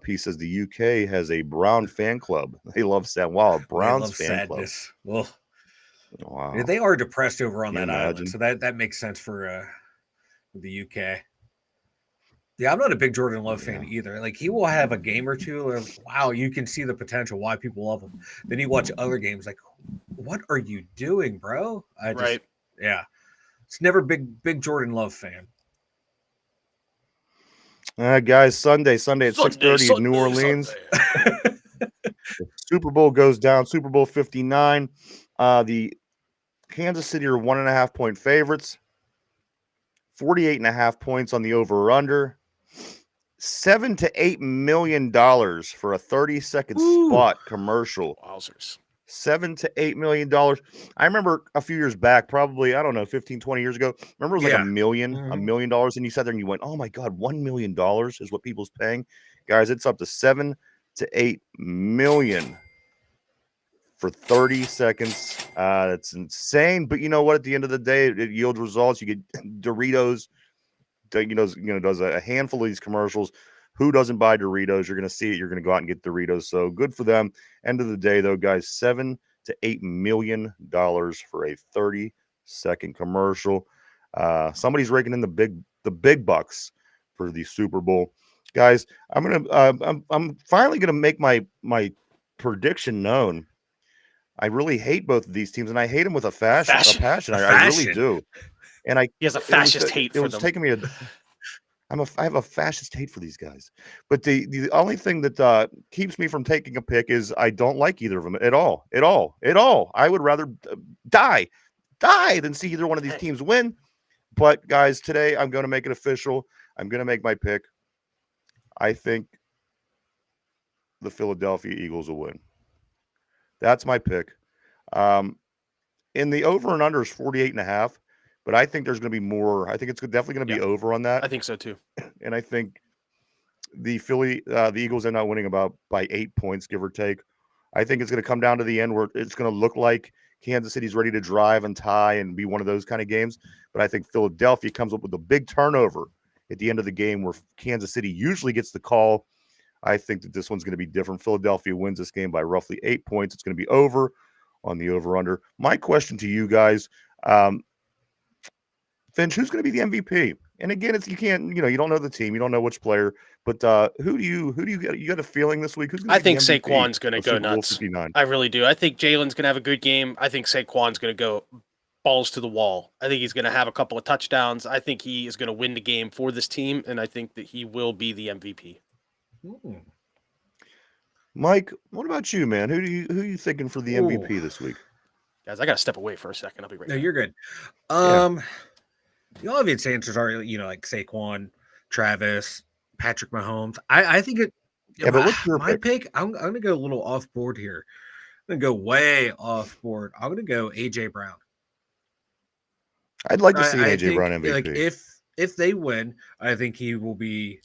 P says the UK has a Brown fan club. They love sad. Wow, Browns fan sadness. Well, wow, they are depressed over on Can you that imagine? island, so that makes sense for the UK. Yeah, I'm not a big Jordan Love fan either. Like, he will have a game or two of, wow, you can see the potential why people love him. Then you watch other games like, what are you doing, bro? Yeah, it's never big Jordan Love fan. Guys, Sunday at 6:30 in New Orleans. Super Bowl goes down. Super Bowl 59. The Kansas City are 1.5 point favorites. 48.5 points on the over or under. $7 to $8 million for a 30-second spot commercial. Wowzers. $7 to $8 million. I remember a few years back, probably, I don't know, 15, 20 years ago. Remember it was like $1 million, $1 million. And you sat there and you went, oh my God, $1 million is what people's paying. Guys, it's up to 7 to 8 million for 30 seconds. That's insane. But you know what? At the end of the day, it yields results. You get Doritos, does a handful of these commercials. Who doesn't buy Doritos? You're going to see it. You're going to go out and get Doritos. So good for them. End of the day, though, guys, $7 to $8 million for a 30-second commercial. Somebody's raking in the big bucks for the Super Bowl, guys. I'm finally gonna make my prediction known. I really hate both of these teams, and I hate them with a passion. I really do. And he has a fascist hate for them. Taking me I have a fascist hate for these guys. But the only thing that keeps me from taking a pick is I don't like either of them at all. I would rather die than see either one of these teams win. But guys, today I'm going to make it official. I'm going to make my pick. I think the Philadelphia Eagles will win. That's my pick. In the over and under is 48.5. But I think there's going to be more. I think it's definitely going to be over on that. I think so too. And I think the Eagles end up winning by 8 points, give or take. I think it's going to come down to the end where it's going to look like Kansas City's ready to drive and tie and be one of those kind of games. But I think Philadelphia comes up with a big turnover at the end of the game where Kansas City usually gets the call. I think that this one's going to be different. Philadelphia wins this game by roughly 8 points. It's going to be over on the over-under. My question to you guys, Finch, who's going to be the MVP? And again, you can't, you don't know the team, you don't know which player, but who do you get? You got a feeling this week? Who's going I to be think the MVP Saquon's going to of go Super Bowl nuts. 59? I really do. I think Jalen's going to have a good game. I think Saquon's going to go balls to the wall. I think he's going to have a couple of touchdowns. I think he is going to win the game for this team, and I think that he will be the MVP. Mike, what about you, man? Who are you thinking for the MVP this week? Guys, I got to step away for a second. I'll be right back. No, you're good. The obvious answers are, like Saquon, Travis, Patrick Mahomes. I think it. Yeah, but what's your my pick? I'm going to go a little off board here. I'm going to go way off board. I'm going to go AJ Brown. I'd like to see an AJ Brown MVP. Like if they win, I think he will be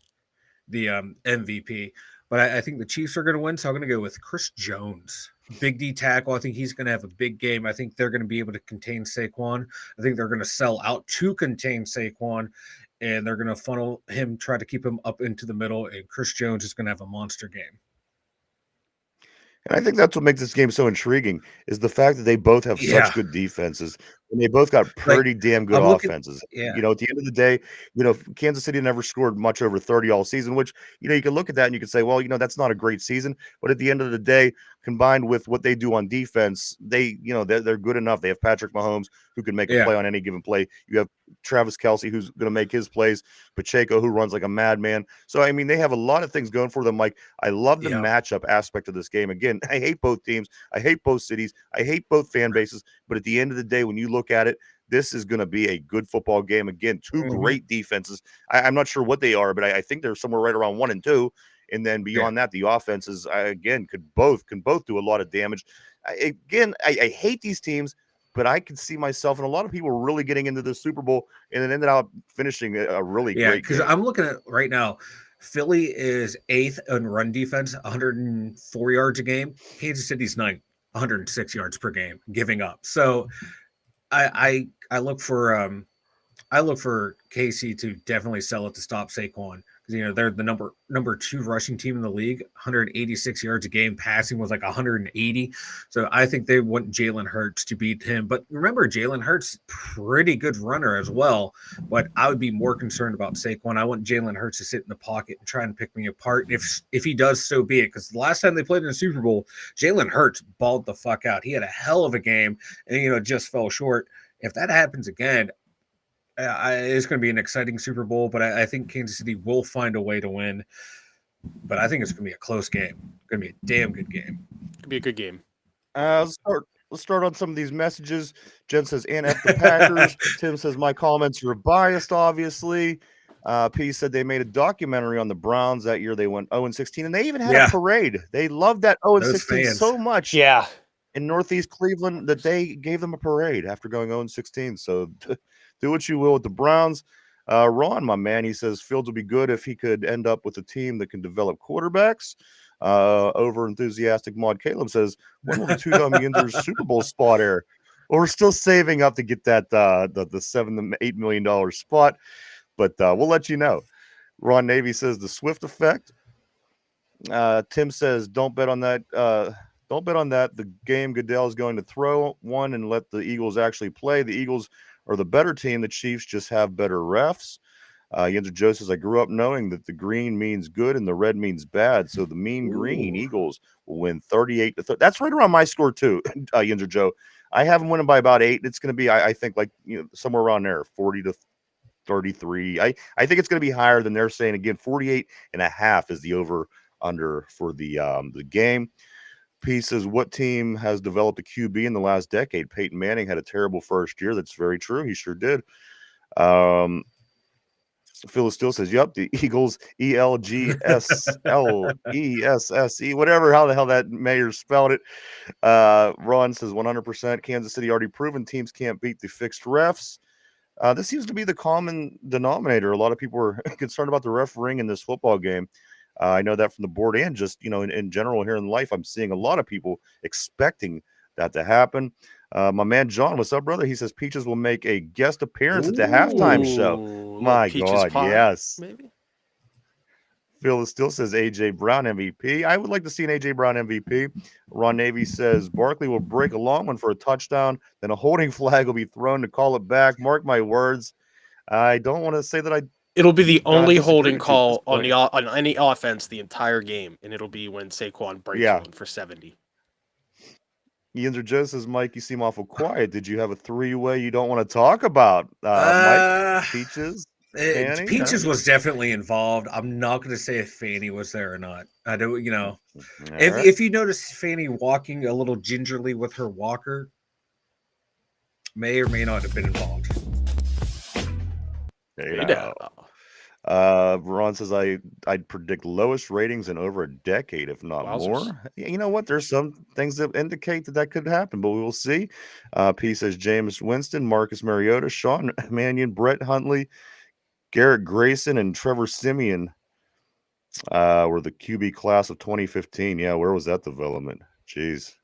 the MVP. But I think the Chiefs are going to win, so I'm going to go with Chris Jones. Big D tackle. I think he's going to have a big game. I think they're going to be able to contain Saquon. I think they're going to sell out to contain Saquon, and they're going to funnel him, try to keep him up into the middle, and Chris Jones is going to have a monster game. And I think that's what makes this game so intriguing is the fact that they both have such good defenses and they both got pretty damn good offenses. At the end of the day, Kansas City never scored much over 30 all season, which, you can look at that and you can say, well, that's not a great season. But at the end of the day, combined with what they do on defense, they're good enough. They have Patrick Mahomes who can make a play on any given play. You have Travis Kelce who's going to make his plays, Pacheco who runs like a madman. So, I mean, they have a lot of things going for them. Like, I love the matchup aspect of this game. Again, I hate both teams. I hate both cities. I hate both fan bases. But at the end of the day, when you look at it, this is going to be a good football game. Again, two great defenses. I'm not sure what they are, but I think they're somewhere right around 1 and 2. And then beyond that, the offenses, again, can both do a lot of damage. I hate these teams, but I can see myself and a lot of people really getting into the Super Bowl and it ended up finishing a really great game. Because I'm looking at right now, Philly is 8th in run defense, 104 yards a game. Kansas City's 9th, 106 yards per game, giving up. So I look for KC to definitely sell it to stop Saquon. They're the number 2 rushing team in the league, 186 yards a game. Passing was like 180. So I think they want Jalen Hurts to beat him. But remember, Jalen Hurts, pretty good runner as well. But I would be more concerned about Saquon. I want Jalen Hurts to sit in the pocket and try and pick me apart. If he does, so be it. Because the last time they played in the Super Bowl, Jalen Hurts balled the fuck out. He had a hell of a game and just fell short. If that happens again, it's going to be an exciting Super Bowl, but I think Kansas City will find a way to win. But I think it's going to be a close game. It's going to be a damn good game. It's going to be a good game. Let's start on some of these messages. Jen says, and F the Packers. Tim says, my comments are biased, obviously. P said they made a documentary on the Browns that year. They went 0-16, and they even had a parade. They loved that 0-16 so much. Yeah. In Northeast Cleveland that they gave them a parade after going 0-16. So do what you will with the Browns. Ron, my man, he says Fields will be good if he could end up with a team that can develop quarterbacks. Over enthusiastic Maud Caleb says, when will the two Dum Yinzers Super Bowl spot air? Well, we're still saving up to get that the $7 to $8 million spot, but we'll let you know. Ron Navy says the Swift effect. Tim says don't bet on that. Don't bet on that. The game Goodell is going to throw one and let the Eagles actually play. The Eagles are the better team. The Chiefs just have better refs. Yinzer Joe says, I grew up knowing that the green means good and the red means bad. So the mean green Eagles will win 38-30. That's right around my score too, Yinzer Joe. I have them winning by about 8. It's going to be, I think, like somewhere around there, 40-33. I think it's going to be higher than they're saying. Again, 48.5 is the over under for the game. P says, what team has developed a QB in the last decade? Peyton Manning had a terrible first year. That's very true. He sure did. Phyllis still says, yep, the Eagles, ELGSLESSE, whatever, how the hell that mayor spelled it. Ron says 100%. Kansas City already proven teams can't beat the fixed refs. This seems to be the common denominator. A lot of people are concerned about the refereeing in this football game. I know that from the board and just, in general here in life, I'm seeing a lot of people expecting that to happen. My man John, what's up, brother? He says Peaches will make a guest appearance at the halftime show. Little My peaches God, pie, yes. maybe. Phil still says AJ Brown MVP. I would like to see an AJ Brown MVP. Ron Navy says Barkley will break a long one for a touchdown, then a holding flag will be thrown to call it back. Mark my words. I don't want to say that I It'll be the only disagree holding with you at this call on point. on any offense the entire game, and it'll be when Saquon breaks Yeah. one for 70. Yinzer Joe says, Mike, you seem awful quiet. Did you have a three-way you don't want to talk about? Mike, Peaches, Fanny? Peaches No? was definitely involved. I'm not going to say if Fanny was there or not. I don't, All if right. if you notice Fanny walking a little gingerly with her walker, may or may not have been involved. Ron says I'd predict lowest ratings in over a decade, if not more. You know what? There's some things that indicate that could happen, but we will see. P says James Winston, Marcus Mariota, Sean Mannion, Brett Huntley, Garrett Grayson, and Trevor Simeon were the QB class of 2015. Yeah, where was that development? Jeez.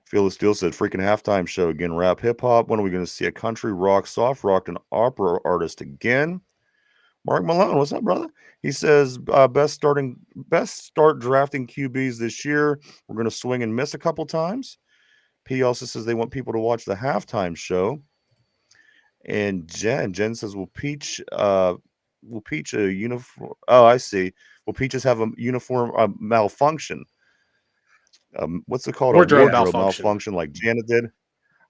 Phil Steele said, freaking halftime show again, rap hip hop. When are we going to see a country rock, soft rock, and opera artist again? Mark Malone, what's up, brother? He says, best start drafting QBs this year. We're going to swing and miss a couple times. P also says they want people to watch the halftime show. And Jen says, will Peach a uniform? Oh, I see. Will Peaches have a uniform malfunction? What's it called? Wardrobe A malfunction, like Janet did.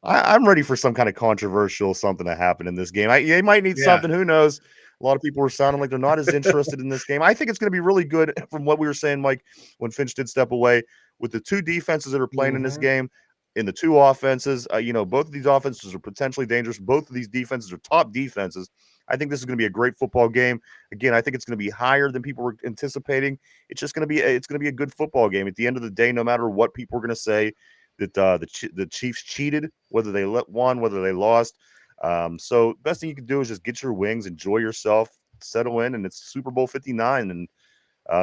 I'm ready for some kind of controversial something to happen in this game. They might need something. Who knows? A lot of people are sounding like they're not as interested in this game. I think it's going to be really good from what we were saying, Mike, when Finch did step away with the two defenses that are playing in this game. In the two offenses, both of these offenses are potentially dangerous. Both of these defenses are top defenses. I think this is going to be a great football game. Again, I think it's going to be higher than people were anticipating. It's just going to be a good football game. At the end of the day, no matter what people are going to say, that the Chiefs cheated, whether they won, whether they lost. So best thing you can do is just get your wings, enjoy yourself, settle in, and it's Super Bowl 59, and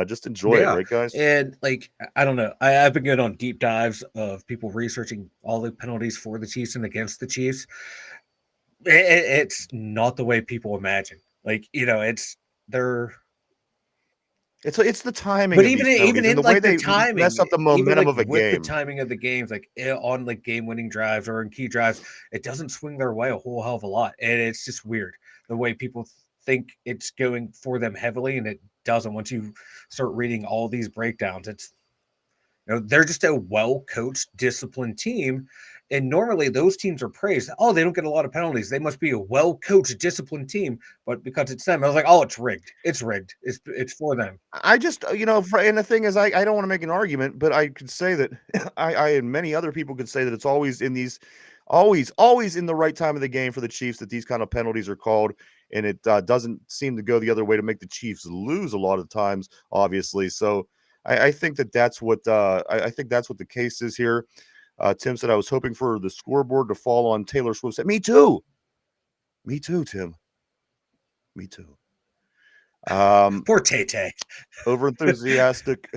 just enjoy it, right, guys? And I don't know. I've been good on deep dives of people researching all the penalties for the Chiefs and against the Chiefs. It's not the way people imagine. It's the timing. But of even in the way like the they timing, mess up the momentum of a with game. the timing of the games, on game-winning drives or in key drives, it doesn't swing their way a whole hell of a lot, and it's just weird the way people think it's going for them heavily, and it doesn't. Once you start reading all these breakdowns, it's they're just a well-coached, disciplined team. And normally those teams are praised. Oh, they don't get a lot of penalties. They must be a well-coached, disciplined team. But because it's them, I was like, oh, it's rigged. It's rigged. It's for them. I just, and the thing is, I don't want to make an argument, but I could say that I and many other people could say that it's always in these, always in the right time of the game for the Chiefs that these kind of penalties are called. And it doesn't seem to go the other way to make the Chiefs lose a lot of times, obviously. So I think that's what I think that's what the case is here. Tim said, I was hoping for the scoreboard to fall on Taylor Swift. Me too. Me too, Tim. Me too. Poor Tay-Tay. Over enthusiastic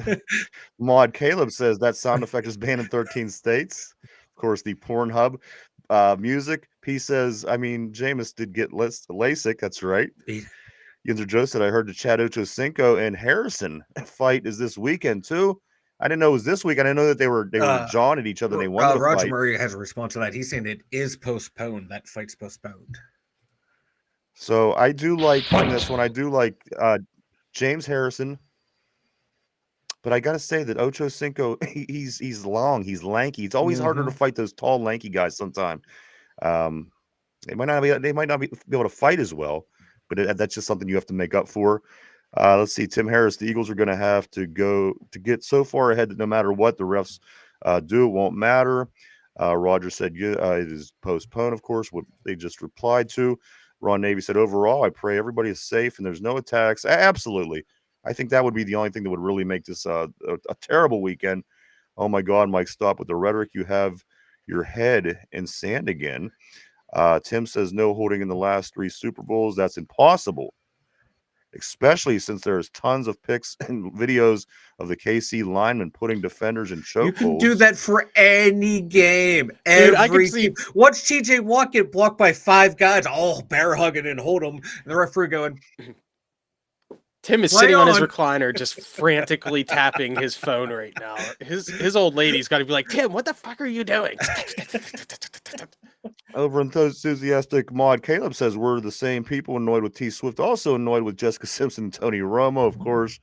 mod Caleb says that sound effect is banned in 13 states. Of course, the Pornhub music. P says, I mean, Jameis did get LASIK. That's right. Yinzer Joe said, I heard the Chad Ochocinco and Harrison fight is this weekend too. I didn't know it was this week. I didn't know that they were jawing at each other. And they wanted to Roger fight. Murray has a response to that. He's saying it is postponed. That fight's postponed. So I do like in this one. I do like James Harrison, but I got to say that Ochocinco, he's long, he's lanky. It's always harder to fight those tall, lanky guys. Sometimes they might not be able to fight as well, but that's just something you have to make up for. Let's see, Tim Harris. The Eagles are going to have to go to get so far ahead that no matter what the refs do, it won't matter. Roger said it is postponed, of course, what they just replied to. Ron Navy said, overall, I pray everybody is safe and there's no attacks. Absolutely. I think that would be the only thing that would really make this a terrible weekend. Oh, my God, Mike, stop with the rhetoric. You have your head in sand again. Tim says no holding in the last 3 Super Bowls. That's impossible. especially since there's tons of pics and videos of the KC linemen putting defenders in chokeholds. You can do that for any game. Dude, I can Every see- team. Watch TJ Watt get blocked by 5 guys, all bear hugging and hold him, and the referee going, Tim is Play sitting on his on. recliner, just frantically tapping his phone right now. His old lady's got to be like, Tim, what the fuck are you doing? Over enthusiastic mod, Caleb says we're the same people annoyed with T Swift, also annoyed with Jessica Simpson and Tony Romo, of course.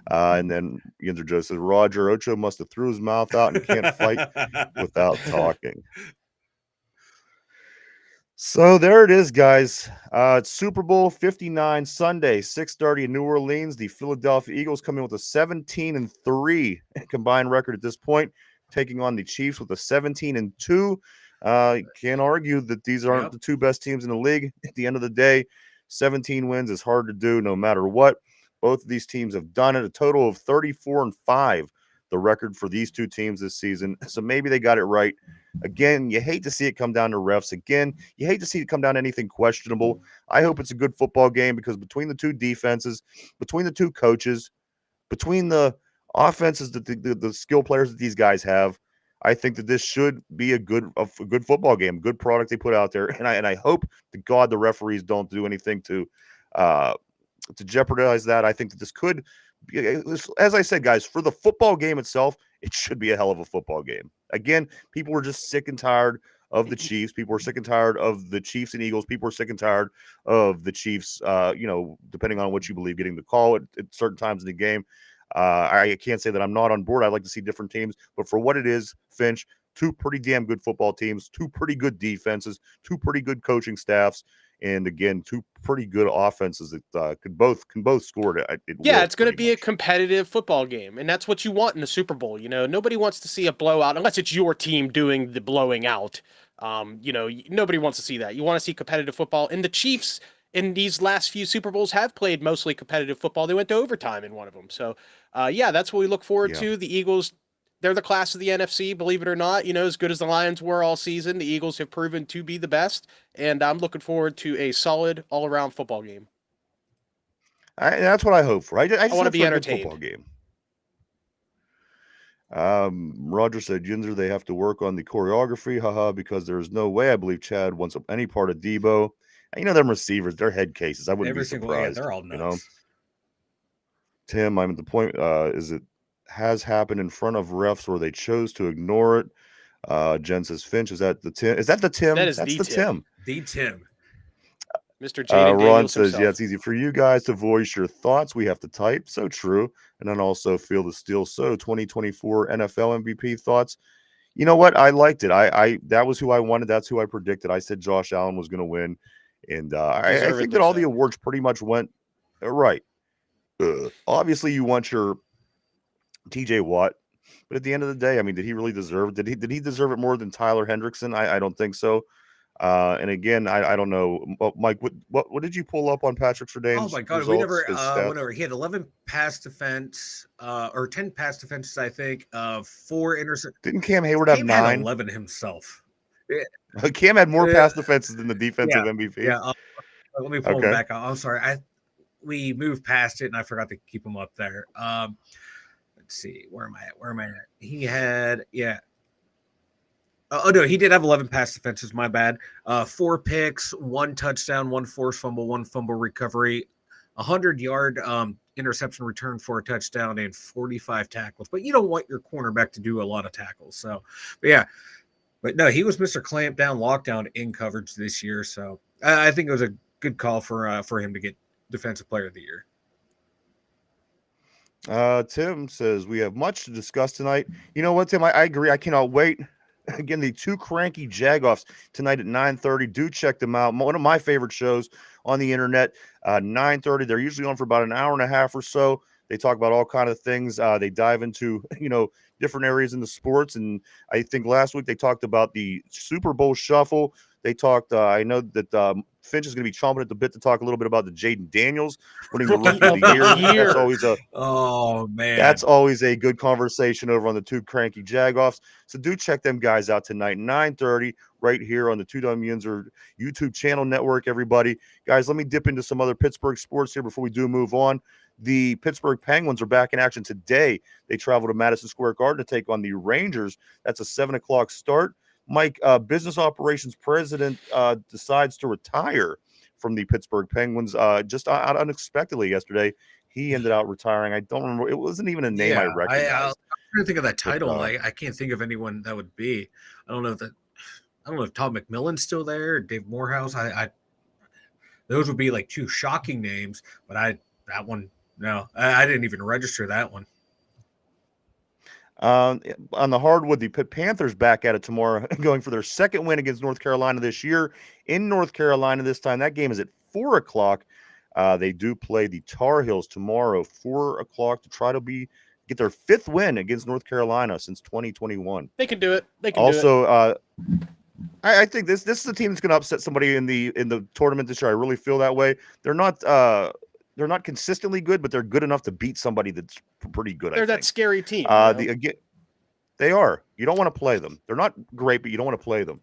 And then Yinzer Joe says Roger Ocho must have threw his mouth out and can't fight without talking. So there it is, guys. It's Super Bowl 59 Sunday, 6:30 in New Orleans. The Philadelphia Eagles come in with a 17-3 combined record at this point, taking on the Chiefs with a 17-2. Can't argue that these aren't the two best teams in the league. At the end of the day, 17 wins is hard to do no matter what. Both of these teams have done it. A total of 34-5, the record for these two teams this season. So maybe they got it right. Again, you hate to see it come down to refs. Again, you hate to see it come down to anything questionable. I hope it's a good football game because between the two defenses, between the two coaches, between the offenses that the skill players that these guys have, I think that this should be a good football game, a good product they put out there. And I hope to God the referees don't do anything to jeopardize that. I think that this could be, as I said, guys, for the football game itself, it should be a hell of a football game. Again, people were just sick and tired of the Chiefs. People were sick and tired of the Chiefs and Eagles. People were sick and tired of the Chiefs, depending on what you believe, getting the call at certain times in the game. I can't say that I'm not on board. I'd like to see different teams, but for what it is, Finch, two pretty damn good football teams, two pretty good defenses, two pretty good coaching staffs, and again, two pretty good offenses that can both score it. Yeah, it's going to be a competitive football game, and that's what you want in the Super Bowl. Nobody wants to see a blowout unless it's your team doing the blowing out. Nobody wants to see that. You want to see competitive football, and the Chiefs in these last few Super Bowls have played mostly competitive football. They went to overtime in one of them. So, that's what we look forward to. The Eagles, they're the class of the NFC, believe it or not. As good as the Lions were all season, the Eagles have proven to be the best, and I'm looking forward to a solid all-around football game. That's what I hope for. I want to be entertained. Football game. Roger said, Yinzer, they have to work on the choreography, haha, because there's no way I believe Chad wants up any part of Debo. Them receivers, they're head cases. I wouldn't be surprised. They're all nuts. Tim, I'm at the point, is it has happened in front of refs where they chose to ignore it. Jen says, Finch, is that the Tim? Is that the Tim? That's the Tim. The Tim. Mr. Jaden Ron Daniels says, himself. yeah, it's easy for you guys to voice your thoughts. We have to type. So true. And then also feel the steel. So 2024 NFL MVP thoughts. You know what? I liked it. I that was who I wanted. That's who I predicted. I said Josh Allen was going to win. And I think that all the awards pretty much went right. Obviously, you want your TJ Watt. But at the end of the day, I mean, did he really deserve it? Did he deserve it more than Tyler Hendrickson? I don't think so. And again, I don't know, Mike. What did you pull up on Patrick Surtain's? Oh my God, results, we never stats? whenever he had 11 pass defense, or 10 pass defenses, I think. 4 interceptions. Didn't Cam Hayward have 9? Had 11 himself. Yeah. Cam had more pass defenses than the defensive MVP. Yeah. Let me pull him back out. I'm sorry. We moved past it and I forgot to keep him up there. Let's see. Where am I at? He had no, he did have 11 pass defenses. My bad. 4 picks, 1 touchdown, 1 forced fumble, 1 fumble recovery, 100-yard interception return for a touchdown, and 45 tackles. But you don't want your cornerback to do a lot of tackles. So, but no, he was Mr. Clamp Down, Lockdown in coverage this year. So I think it was a good call for him to get Defensive Player of the Year. Tim says we have much to discuss tonight. You know what, Tim? I agree. I cannot wait. Again, the 2 cranky Jagoffs tonight at 9:30. Do check them out. One of my favorite shows on the internet. 9:30. They're usually on for about an hour and a half or so. They talk about all kind of things. They dive into different areas in the sports. And I think last week they talked about the Super Bowl shuffle. They talked. I know that Finch is going to be chomping at the bit to talk a little bit about the Jaden Daniels winning the Rookie of the Year. That's always a good conversation over on the Two Cranky Jagoffs. So do check them guys out tonight, 9:30, right here on the Dum Yinzers YouTube channel network, everybody. Guys, let me dip into some other Pittsburgh sports here before we do move on. The Pittsburgh Penguins are back in action today. They travel to Madison Square Garden to take on the Rangers. That's a 7 o'clock start. Mike, business operations president, decides to retire from the Pittsburgh Penguins just unexpectedly yesterday. He ended out retiring. I don't remember. It wasn't even a name I recognized. I'm trying to think of that title. I can't think of anyone that would be. I don't know if Todd McMillan's still there, or Dave Morehouse. Those would be like two shocking names, but I didn't even register that one. On the hardwood, the Panthers back at it tomorrow, going for their second win against North Carolina this year in North Carolina this time. That game is at 4 o'clock. They do play the Tar Heels tomorrow, 4 o'clock, to try to get their fifth win against North Carolina since 2021. They can do it. They can also, do it. I think this is a team that's going to upset somebody in the tournament this year. I really feel that way. They're not consistently good, but they're good enough to beat somebody that's pretty good. They're that scary team. They are. You don't want to play them. They're not great, but you don't want to play them.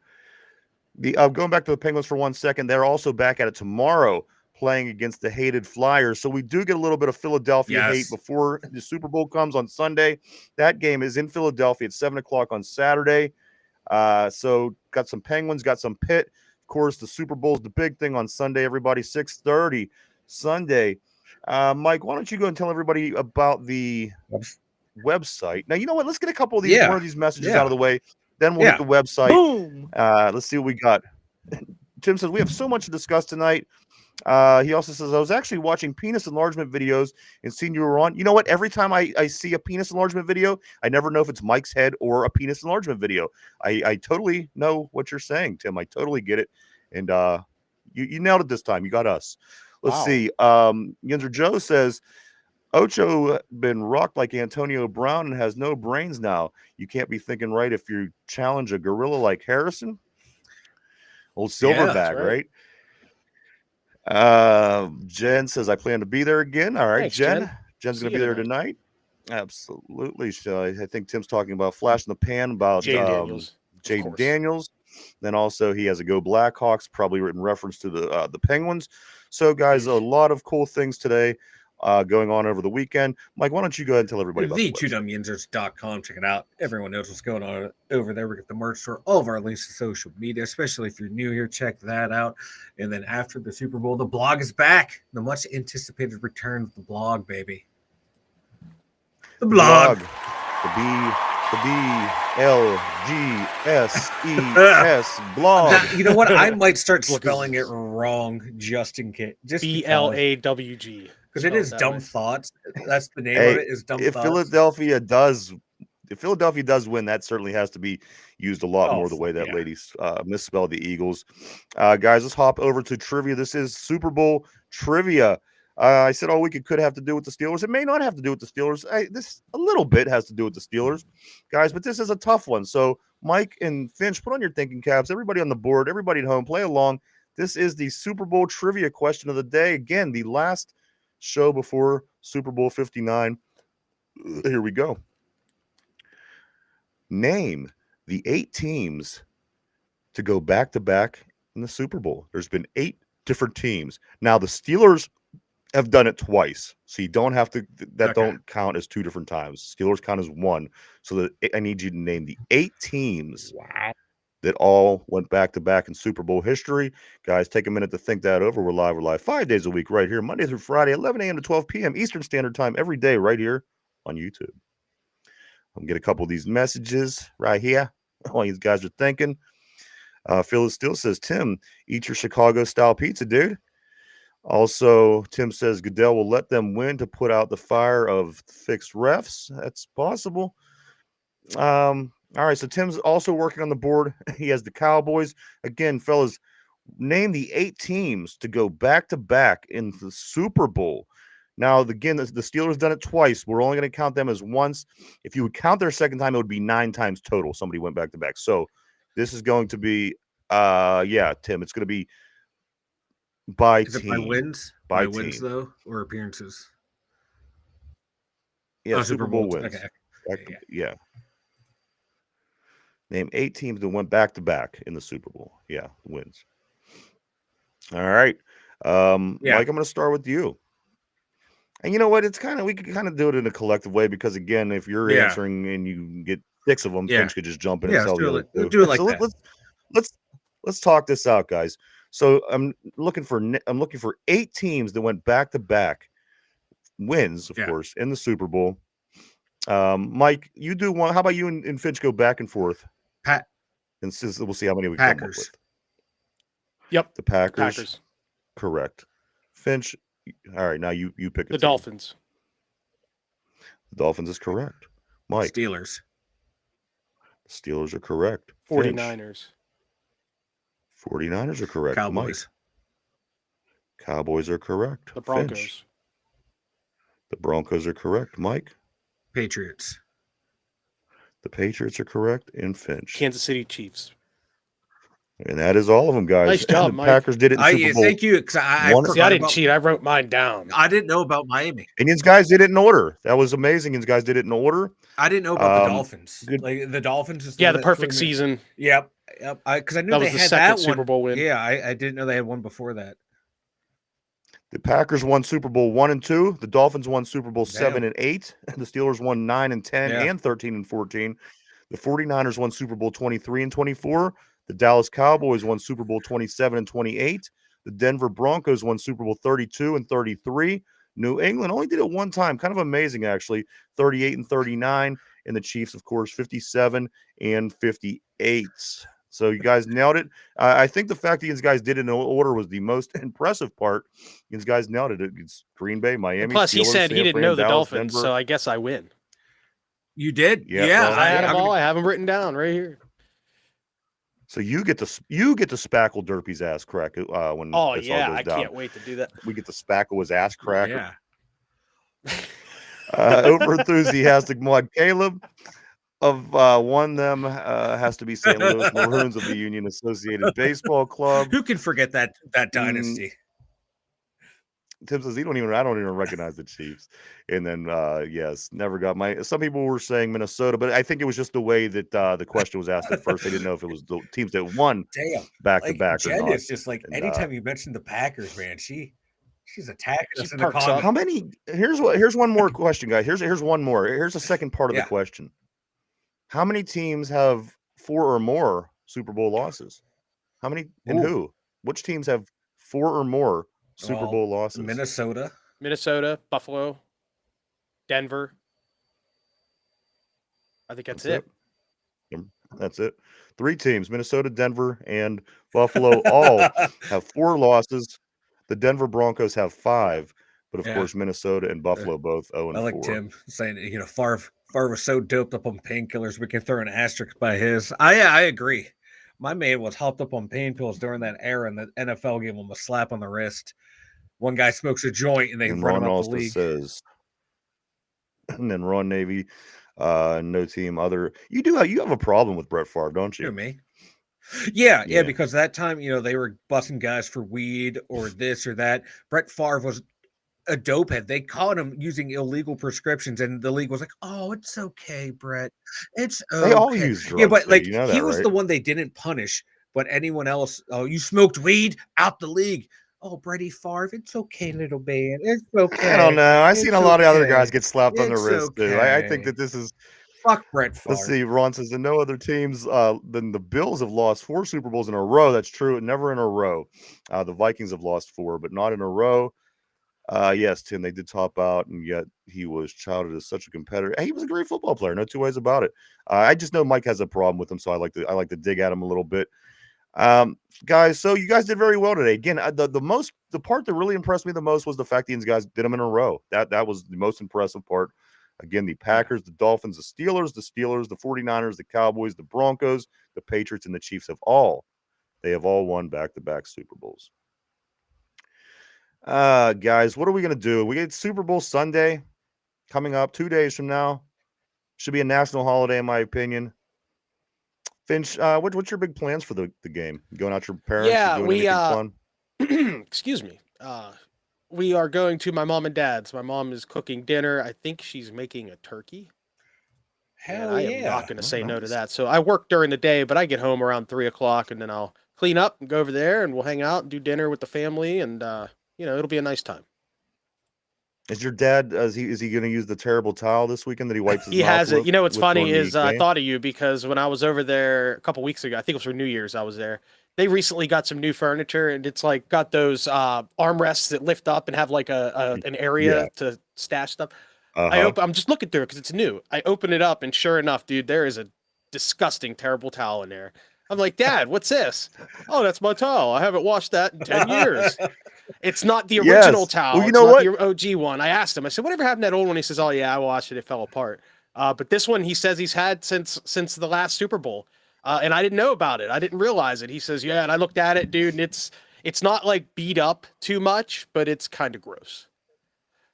Going back to the Penguins for 1 second, they're also back at it tomorrow, playing against the hated Flyers. So we do get a little bit of Philadelphia hate before the Super Bowl comes on Sunday. That game is in Philadelphia at 7 o'clock on Saturday. So got some Penguins, got some Pitt. Of course, the Super Bowl is the big thing on Sunday, everybody, 6:30 Sunday. Mike, why don't you go and tell everybody about the website? Now, you know what? Let's get a couple of these one of these messages out of the way. Then we'll hit the website. Boom. Let's see what we got. Tim says, we have so much to discuss tonight. He also says, I was actually watching penis enlargement videos and seeing you were on. You know what? Every time I see a penis enlargement video, I never know if it's Mike's head or a penis enlargement video. I totally know what you're saying, Tim. I totally get it. And you nailed it this time. You got us. Let's see. Yinzer Joe says, Ocho been rocked like Antonio Brown and has no brains now. You can't be thinking right if you challenge a gorilla like Harrison. Old Silverback, right? Jen says, I plan to be there again. All right, thanks, Jen's going to be there tonight. Absolutely. So I think Tim's talking about Flash in the Pan about Jaden Daniels. Then also he has a Go Blackhawks, probably written reference to the Penguins. So, guys, a lot of cool things today going on over the weekend. Mike, why don't you go ahead and tell everybody about the2dumyinzers.com. Check it out. Everyone knows what's going on over there. We got the merch for all of our links to social media, especially if you're new here. Check that out. And then after the Super Bowl, the blog is back. The much anticipated return of the blog, baby. The blog. The BLGSES blog. You know what? I might start spelling it wrong just in case. Just BLAWG. Because it is Dumb Thoughts. That's the name of it. Is Dumb Thoughts. If Philadelphia does win, that certainly has to be used a lot more the way that lady misspelled the Eagles. Guys, let's hop over to trivia. This is Super Bowl trivia. I said all week it could have to do with the Steelers. It may not have to do with the Steelers. This a little bit has to do with the Steelers, guys, but this is a tough one. So Mike and Finch, put on your thinking caps. Everybody on the board, everybody at home, play along. This is the Super Bowl trivia question of the day. Again, the last show before Super Bowl 59. Here we go. Name the 8 teams to go back-to-back in the Super Bowl. There's been 8 different teams. Now, the Steelers have done it twice, so you don't have to don't count as 2 different times. Steelers count as 1. So that I need you to name the 8 teams that all went back-to-back in Super Bowl history. Guys, take a minute to think that over. We're live 5 days a week right here, Monday through Friday, 11 a.m. to 12 p.m. Eastern Standard Time every day right here on YouTube. I'm going to get a couple of these messages right here while you guys are thinking. Phyllis still says, Tim, eat your Chicago-style pizza, dude. Also, Tim says Goodell will let them win to put out the fire of fixed refs. That's possible. All right, so Tim's also working on the board. He has the Cowboys. Again, fellas, name the 8 teams to go back-to-back in the Super Bowl. Now, again, the Steelers done it twice. We're only going to count them as once. If you would count their second time, it would be 9 times total. Somebody went back-to-back. So this is going to be, Tim, it's going to be by Is it by team. wins? By By wins, team. though, or appearances? Yeah, Oh, Super Bowl Bowls. wins. Okay. Yeah. Name 8 teams that went back to back in the Super Bowl. Yeah, wins. All right. Yeah. Mike, I'm going to start with you. And you know what? It's kind of, we could kind of do it in a collective way because, again, if you're Yeah. answering and you get 6 of them, Yeah. Finch could just jump in Yeah, and let's tell the other Let's 2. do it like So that. let's talk this out, guys. So I'm looking for 8 teams that went back to back wins, of Yeah. course, in the Super Bowl. Mike, you do one. How about you and Finch go back and forth? Pat And we'll see how many we come up Packers. with. Yep. The Packers. Packers. Correct. Finch. All right, now you pick a The team. Dolphins. The Dolphins is correct. Mike. Steelers. The Steelers are correct. 49ers. 49ers are correct. Cowboys. Mike. Cowboys are correct. The Broncos. Finch. The Broncos are correct. Mike. Patriots. The Patriots are correct. And Finch. Kansas City Chiefs. And that is all of them, guys. Nice job, the Mike. Packers did it in Super Bowl. Thank you. I See, I didn't cheat. I wrote mine down. I didn't know about Miami. And you guys did it in order. That was amazing. You guys did it in order. I didn't know about the Dolphins. good. Like the Dolphins is Yeah, the perfect season. Yep. Because I knew That they was the had second that Super one. Bowl win. Yeah, I didn't know they had one before that. The Packers won Super Bowl 1 and 2. The Dolphins won Super Bowl 7 Damn. and 8. The Steelers won 9 and 10 Yeah. and 13 and 14. The 49ers won Super Bowl 23 and 24. The Dallas Cowboys won Super Bowl 27 and 28. The Denver Broncos won Super Bowl 32 and 33. New England only did it one time. Kind of amazing, actually. 38 and 39. And the Chiefs, of course, 57 and 58. So you guys nailed it. I think the fact that you guys did it in order was the most impressive part. You guys nailed it. It's Green Bay, Miami. And plus, Steelers, he said he San didn't Fran, know the Dallas, Dolphins, Denver. so I guess I win. You did? Yeah, well, I had them I'm all. gonna- I have them written down right here. So you get to spackle Derpy's ass crack when Oh this yeah, all goes I down. can't wait to do that. We get to spackle his ass crack. Yeah. Over enthusiastic mod Caleb of one of them has to be St. Louis Maroons of the Union Associated Baseball Club. Who can forget that dynasty? Tim says I don't even recognize the Chiefs. And then yes, never got some people were saying Minnesota, but I think it was just the way that the question was asked at first. They didn't know if it was the teams that won Damn. back to Like back or Jen not. is just like And, anytime you mention the Packers, man, she's attacking She us in the perks up. comments. How many? Here's one more question, guys. Here's one more. Here's the second part of Yeah. the question. How many teams have 4 or more Super Bowl losses? How many and Ooh. who? Which teams have 4 or more Super Well, Bowl losses? Minnesota, Buffalo, Denver. I think that's it. That's it. 3 teams: Minnesota, Denver, and Buffalo all have 4 losses. The Denver Broncos have 5, but of Yeah. course Minnesota and Buffalo both 0 and I like 4. Tim saying, Favre was so doped up on painkillers, we can throw an asterisk by his. I agree. My man was hopped up on pain pills during that era, and the NFL gave him a slap on the wrist. One guy smokes a joint, and they And run Ron him out also the league. says, and then Ron Navy, no team other. You have a problem with Brett Favre, don't You know you? me. Yeah, Yeah. because that time, they were busting guys for weed or this or that. Brett Favre was a dopehead. They caught him using illegal prescriptions, and the league was like, "Oh, it's okay, Brett. It's okay." They all use drugs. Yeah, but though, like you know he that, was right? the one they didn't punish, but anyone else, "Oh, you smoked weed, out the league." Oh, Brady Favre, it's okay, little man. It's okay. I don't know. I've seen a lot of other okay. guys get slapped on the It's wrist too. I think okay. that this is. Fuck Brett Favre. Let's see. Ron says that no other teams than the Bills have lost 4 Super Bowls in a row. That's true. Never in a row. The Vikings have lost 4, but not in a row. Yes, Tim, they did top out, and yet he was touted as such a competitor. He was a great football player, no 2 ways about it. I just know Mike has a problem with him, so I like to dig at him a little bit. Guys, so you guys did very well today. Again, the part that really impressed me the most was the fact these guys did them in a row. That was the most impressive part. Again, the Packers, the Dolphins, the Steelers, the 49ers, the Cowboys, the Broncos, the Patriots, and the Chiefs have all won back-to-back Super Bowls. Guys, what are we going to do? We get Super Bowl Sunday coming up 2 days from now. Should be a national holiday, in my opinion. Finch, what's your big plans for the game? You going out with your parents? Yeah, You doing anything fun? excuse me. We are going to my mom and dad's. My mom is cooking dinner. I think she's making a turkey. And Hell I am yeah. not going to say no to nice. that. So I work during the day, but I get home around 3 o'clock, and then I'll clean up and go over there, and we'll hang out and do dinner with the family, and it'll be a nice time. Is your dad, is he going to use the terrible towel this weekend that he wipes his He mouth has it. with? You know what's with funny during the is I game? thought of you because when I was over there a couple weeks ago, I think it was for New Year's, I was there. They recently got some new furniture, and it's like got those armrests that lift up and have like an area Yeah. to stash stuff. Uh-huh. I'm just looking through it because it's new. I open it up, and sure enough, dude, there is a disgusting, terrible towel in there. I'm like, Dad, what's this? Oh, that's my towel. I haven't washed that in 10 years. It's not the original Yes. towel. Well, you It's know not what? the OG one. I asked him. I said, "Whatever happened to that old one?" He says, "Oh yeah, I washed it. It fell apart." But this one, he says he's had since the last Super Bowl, and I didn't know about it. I didn't realize it. He says, "Yeah," and I looked at it, dude, and it's not like beat up too much, but it's kind of gross.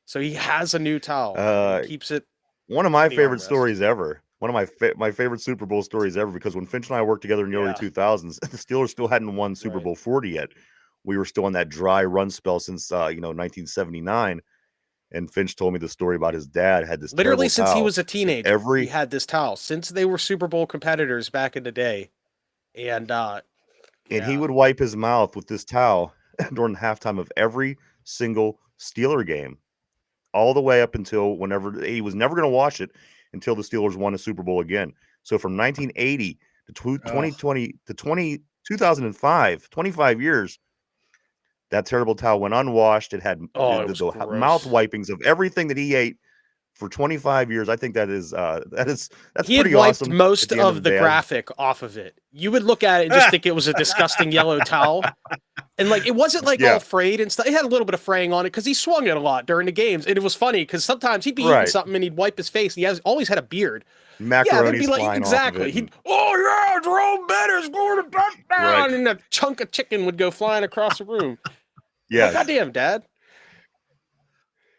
So he has a new towel, and he keeps it One of my in the favorite armrest. stories ever. One of my favorite Super Bowl stories ever, because when Finch and I worked together in the early Yeah. 2000s, the Steelers still hadn't won Super Right. Bowl 40 yet. We were still on that dry run spell since 1979. And Finch told me the story about his dad had this Literally terrible since he towel. was a And teenager, he had this towel since they were Super Bowl competitors back in the day, and he yeah. would wipe his mouth with this towel during halftime of every single Steeler game, all the way up until whenever he was never going to wash it until the Steelers won a Super Bowl again. So from 1980 to 2020 to 2005, 25 years, that terrible towel went unwashed. It had Oh, it was the mouth gross. wipings of everything that he ate for 25 years. I think that's He had pretty wiped awesome. At most the end of the of the day, graphic off of it. You would look at it and just think it was a disgusting yellow towel. And like it wasn't like all yeah, frayed and stuff. It had a little bit of fraying on it because he swung it a lot during the games. And it was funny because sometimes he'd be eating right. something and he'd wipe his face. He always had a beard. Yeah, there'd be Macaroni's like flying off of exactly. it. And, Oh yeah, Jerome Bettis going to back down, right. and a chunk of chicken would go flying across the room. Yeah. Like, goddamn, Dad.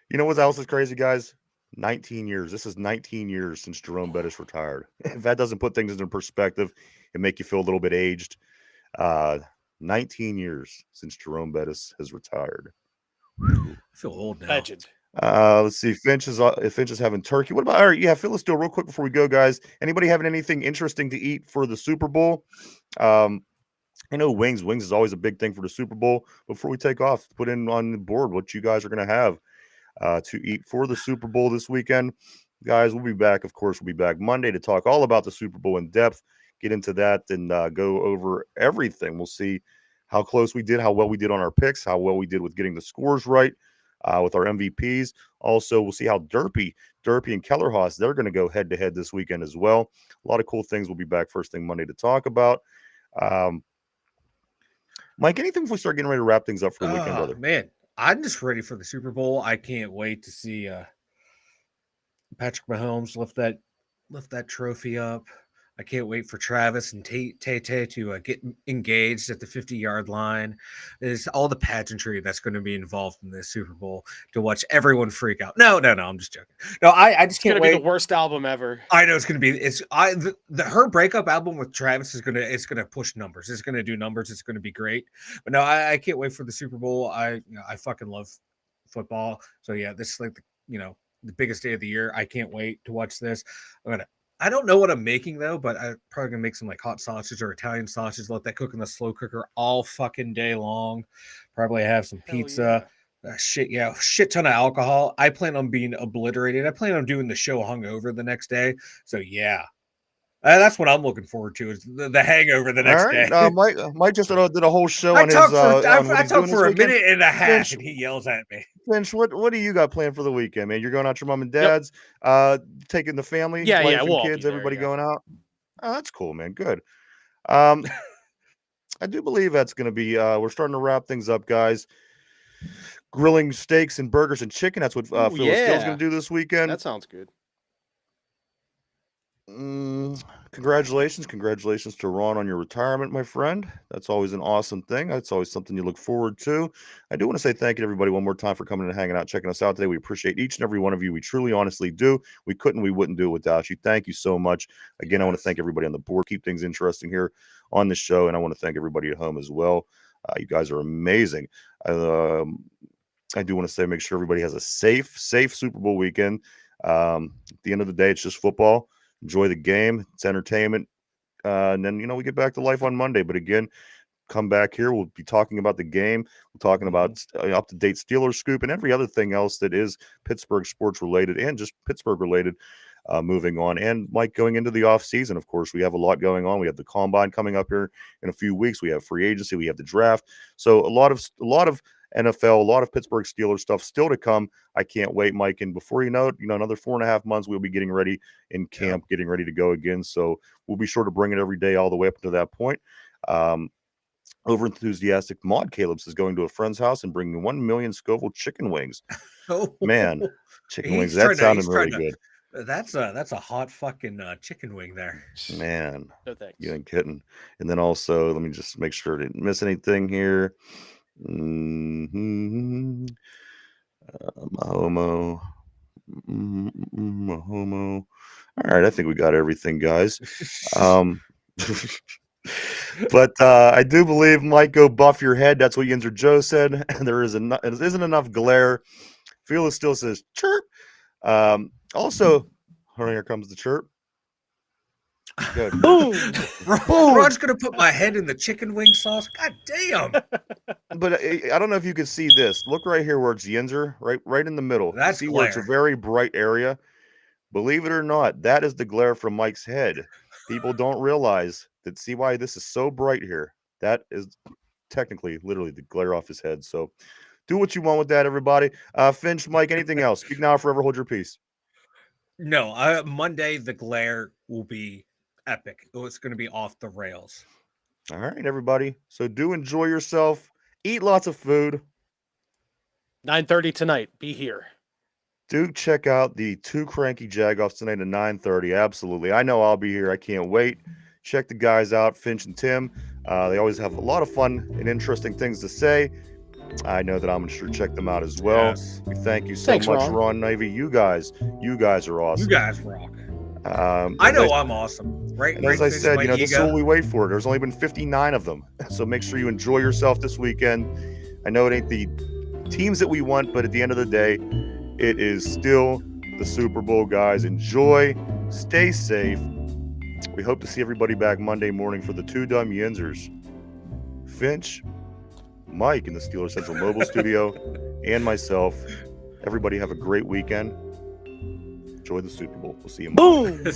You know what else is crazy, guys? 19 years. This is 19 years since Jerome Bettis retired. If that doesn't put things into perspective and make you feel a little bit aged, 19 years since Jerome Bettis has retired. I feel old now. Legend. Let's see. Finch is having turkey. What about? All right, yeah. Phil, let's do it real quick before we go, guys. Anybody having anything interesting to eat for the Super Bowl? I know wings. Wings is always a big thing for the Super Bowl. Before we take off, put in on the board what you guys are going to have to eat for the Super Bowl this weekend. Guys, we'll be back. Of course, we'll be back Monday to talk all about the Super Bowl in depth, get into that, and go over everything. We'll see how close we did, how well we did on our picks, how well we did with getting the scores right with our MVPs. Also, we'll see how Derpy and Kellerhaus, they're going to go head-to-head this weekend as well. A lot of cool things. We'll be back first thing Monday to talk about. Mike, anything before we start getting ready to wrap things up for the weekend, brother? Man, I'm just ready for the Super Bowl. I can't wait to see Patrick Mahomes lift that trophy up. I can't wait for Travis and Tay to get engaged at the 50-yard line. There's all the pageantry that's going to be involved in this Super Bowl to watch everyone freak out. No, I'm just joking. No, I just can't wait. It's going to be the worst album ever. I know it's going to be. Her breakup album with Travis is going to push numbers. It's going to do numbers. It's going to be great. But no, I can't wait for the Super Bowl. I fucking love football. So yeah, this is like the biggest day of the year. I can't wait to watch this. I don't know what I'm making though, but I'm probably gonna make some like hot sausage or Italian sausage. Let that cook in the slow cooker all fucking day long. Probably have some pizza. Shit ton of alcohol. I plan on being obliterated. I plan on doing the show hungover the next day. So yeah, that's what I'm looking forward to is the hangover the next day. Mike just did a whole show I on talked his. for a minute and a half, Finch, and he yells at me. Finch, what do you got planned for the weekend, man? You're going out to your mom and dad's, taking the family, wife and kids, everybody going out. Oh, that's cool, man. Good. I do believe that's going to be. We're starting to wrap things up, guys. Grilling steaks and burgers and chicken. That's what Phil Steele's going to do this weekend. That sounds good. Congratulations to Ron on your retirement, my friend. That's always an awesome thing. That's always something you look forward to. I do want to say thank you to everybody one more time for coming and hanging out, checking us out today. We appreciate each and every one of you. We truly, honestly do. We wouldn't do it without you. Thank you so much. Again, I want to thank everybody on the board. Keep things interesting here on the show, and I want to thank everybody at home as well. You guys are amazing. I do want to say, make sure everybody has a safe Super Bowl weekend. At the end of the day, it's just football. Enjoy the game. It's entertainment. And then, we get back to life on Monday. But again, come back here. We'll be talking about the game. We're talking about up-to-date Steelers scoop and every other thing else that is Pittsburgh sports related and just Pittsburgh related. Moving on, and Mike, going into the off season, of course, we have a lot going on. We have the combine coming up here in a few weeks. We have free agency. We have the draft. So a lot of NFL, a lot of Pittsburgh Steelers stuff still to come. I can't wait, Mike. And before you know it, another 4.5 months, we'll be getting ready in camp, getting ready to go again. So we'll be sure to bring it every day all the way up to that point. Over enthusiastic Maud Caleb's is going to a friend's house and bringing 1 million Scoville chicken wings. Oh Man, chicken wings. That sounded really good. That's a hot fucking chicken wing there. Man, No thanks. you ain't kidding. And then also, let me just make sure I didn't miss anything here. Mahomo. Mahomo. All right, I think we got everything, guys. But I do believe, Mike, go buff your head. That's what Yinzer Joe said. There isn't enough glare. Felix still says chirp. Also, here comes the chirp. Good. Boom. Rod's gonna put my head in the chicken wing sauce. God damn. But I don't know if you can see this. Look right here where it's Yinzer, right in the middle. That's see glare. where it's a very bright area. Believe it or not, that is the glare from Mike's head. People don't realize that. See why this is so bright here? That is technically, literally, the glare off his head. So do what you want with that, everybody. Finch, Mike, anything else? Speak now or forever hold your peace. No, Monday the glare will be epic. It's going to be off the rails. All right, everybody. So do enjoy yourself. Eat lots of food. 9:30 tonight. Be here. Do check out the Two Cranky Jagoffs tonight at 9:30. Absolutely. I know I'll be here. I can't wait. Check the guys out, Finch and Tim. They always have a lot of fun and interesting things to say. I know that I'm sure check them out as well. Yes. We thank you so Thanks, much, Ron. Ron Navy. You guys are awesome. You guys rock. I know I'm awesome. Right. And as I said, this is what we wait for. There's only been 59 of them. So make sure you enjoy yourself this weekend. I know it ain't the teams that we want, but at the end of the day, it is still the Super Bowl, guys. Enjoy. Stay safe. We hope to see everybody back Monday morning for the two Dum Yinzers. Finch, Mike in the Steelers Central Mobile Studio, and myself. Everybody have a great weekend. Enjoy the Super Bowl. We'll see you Monday. Boom.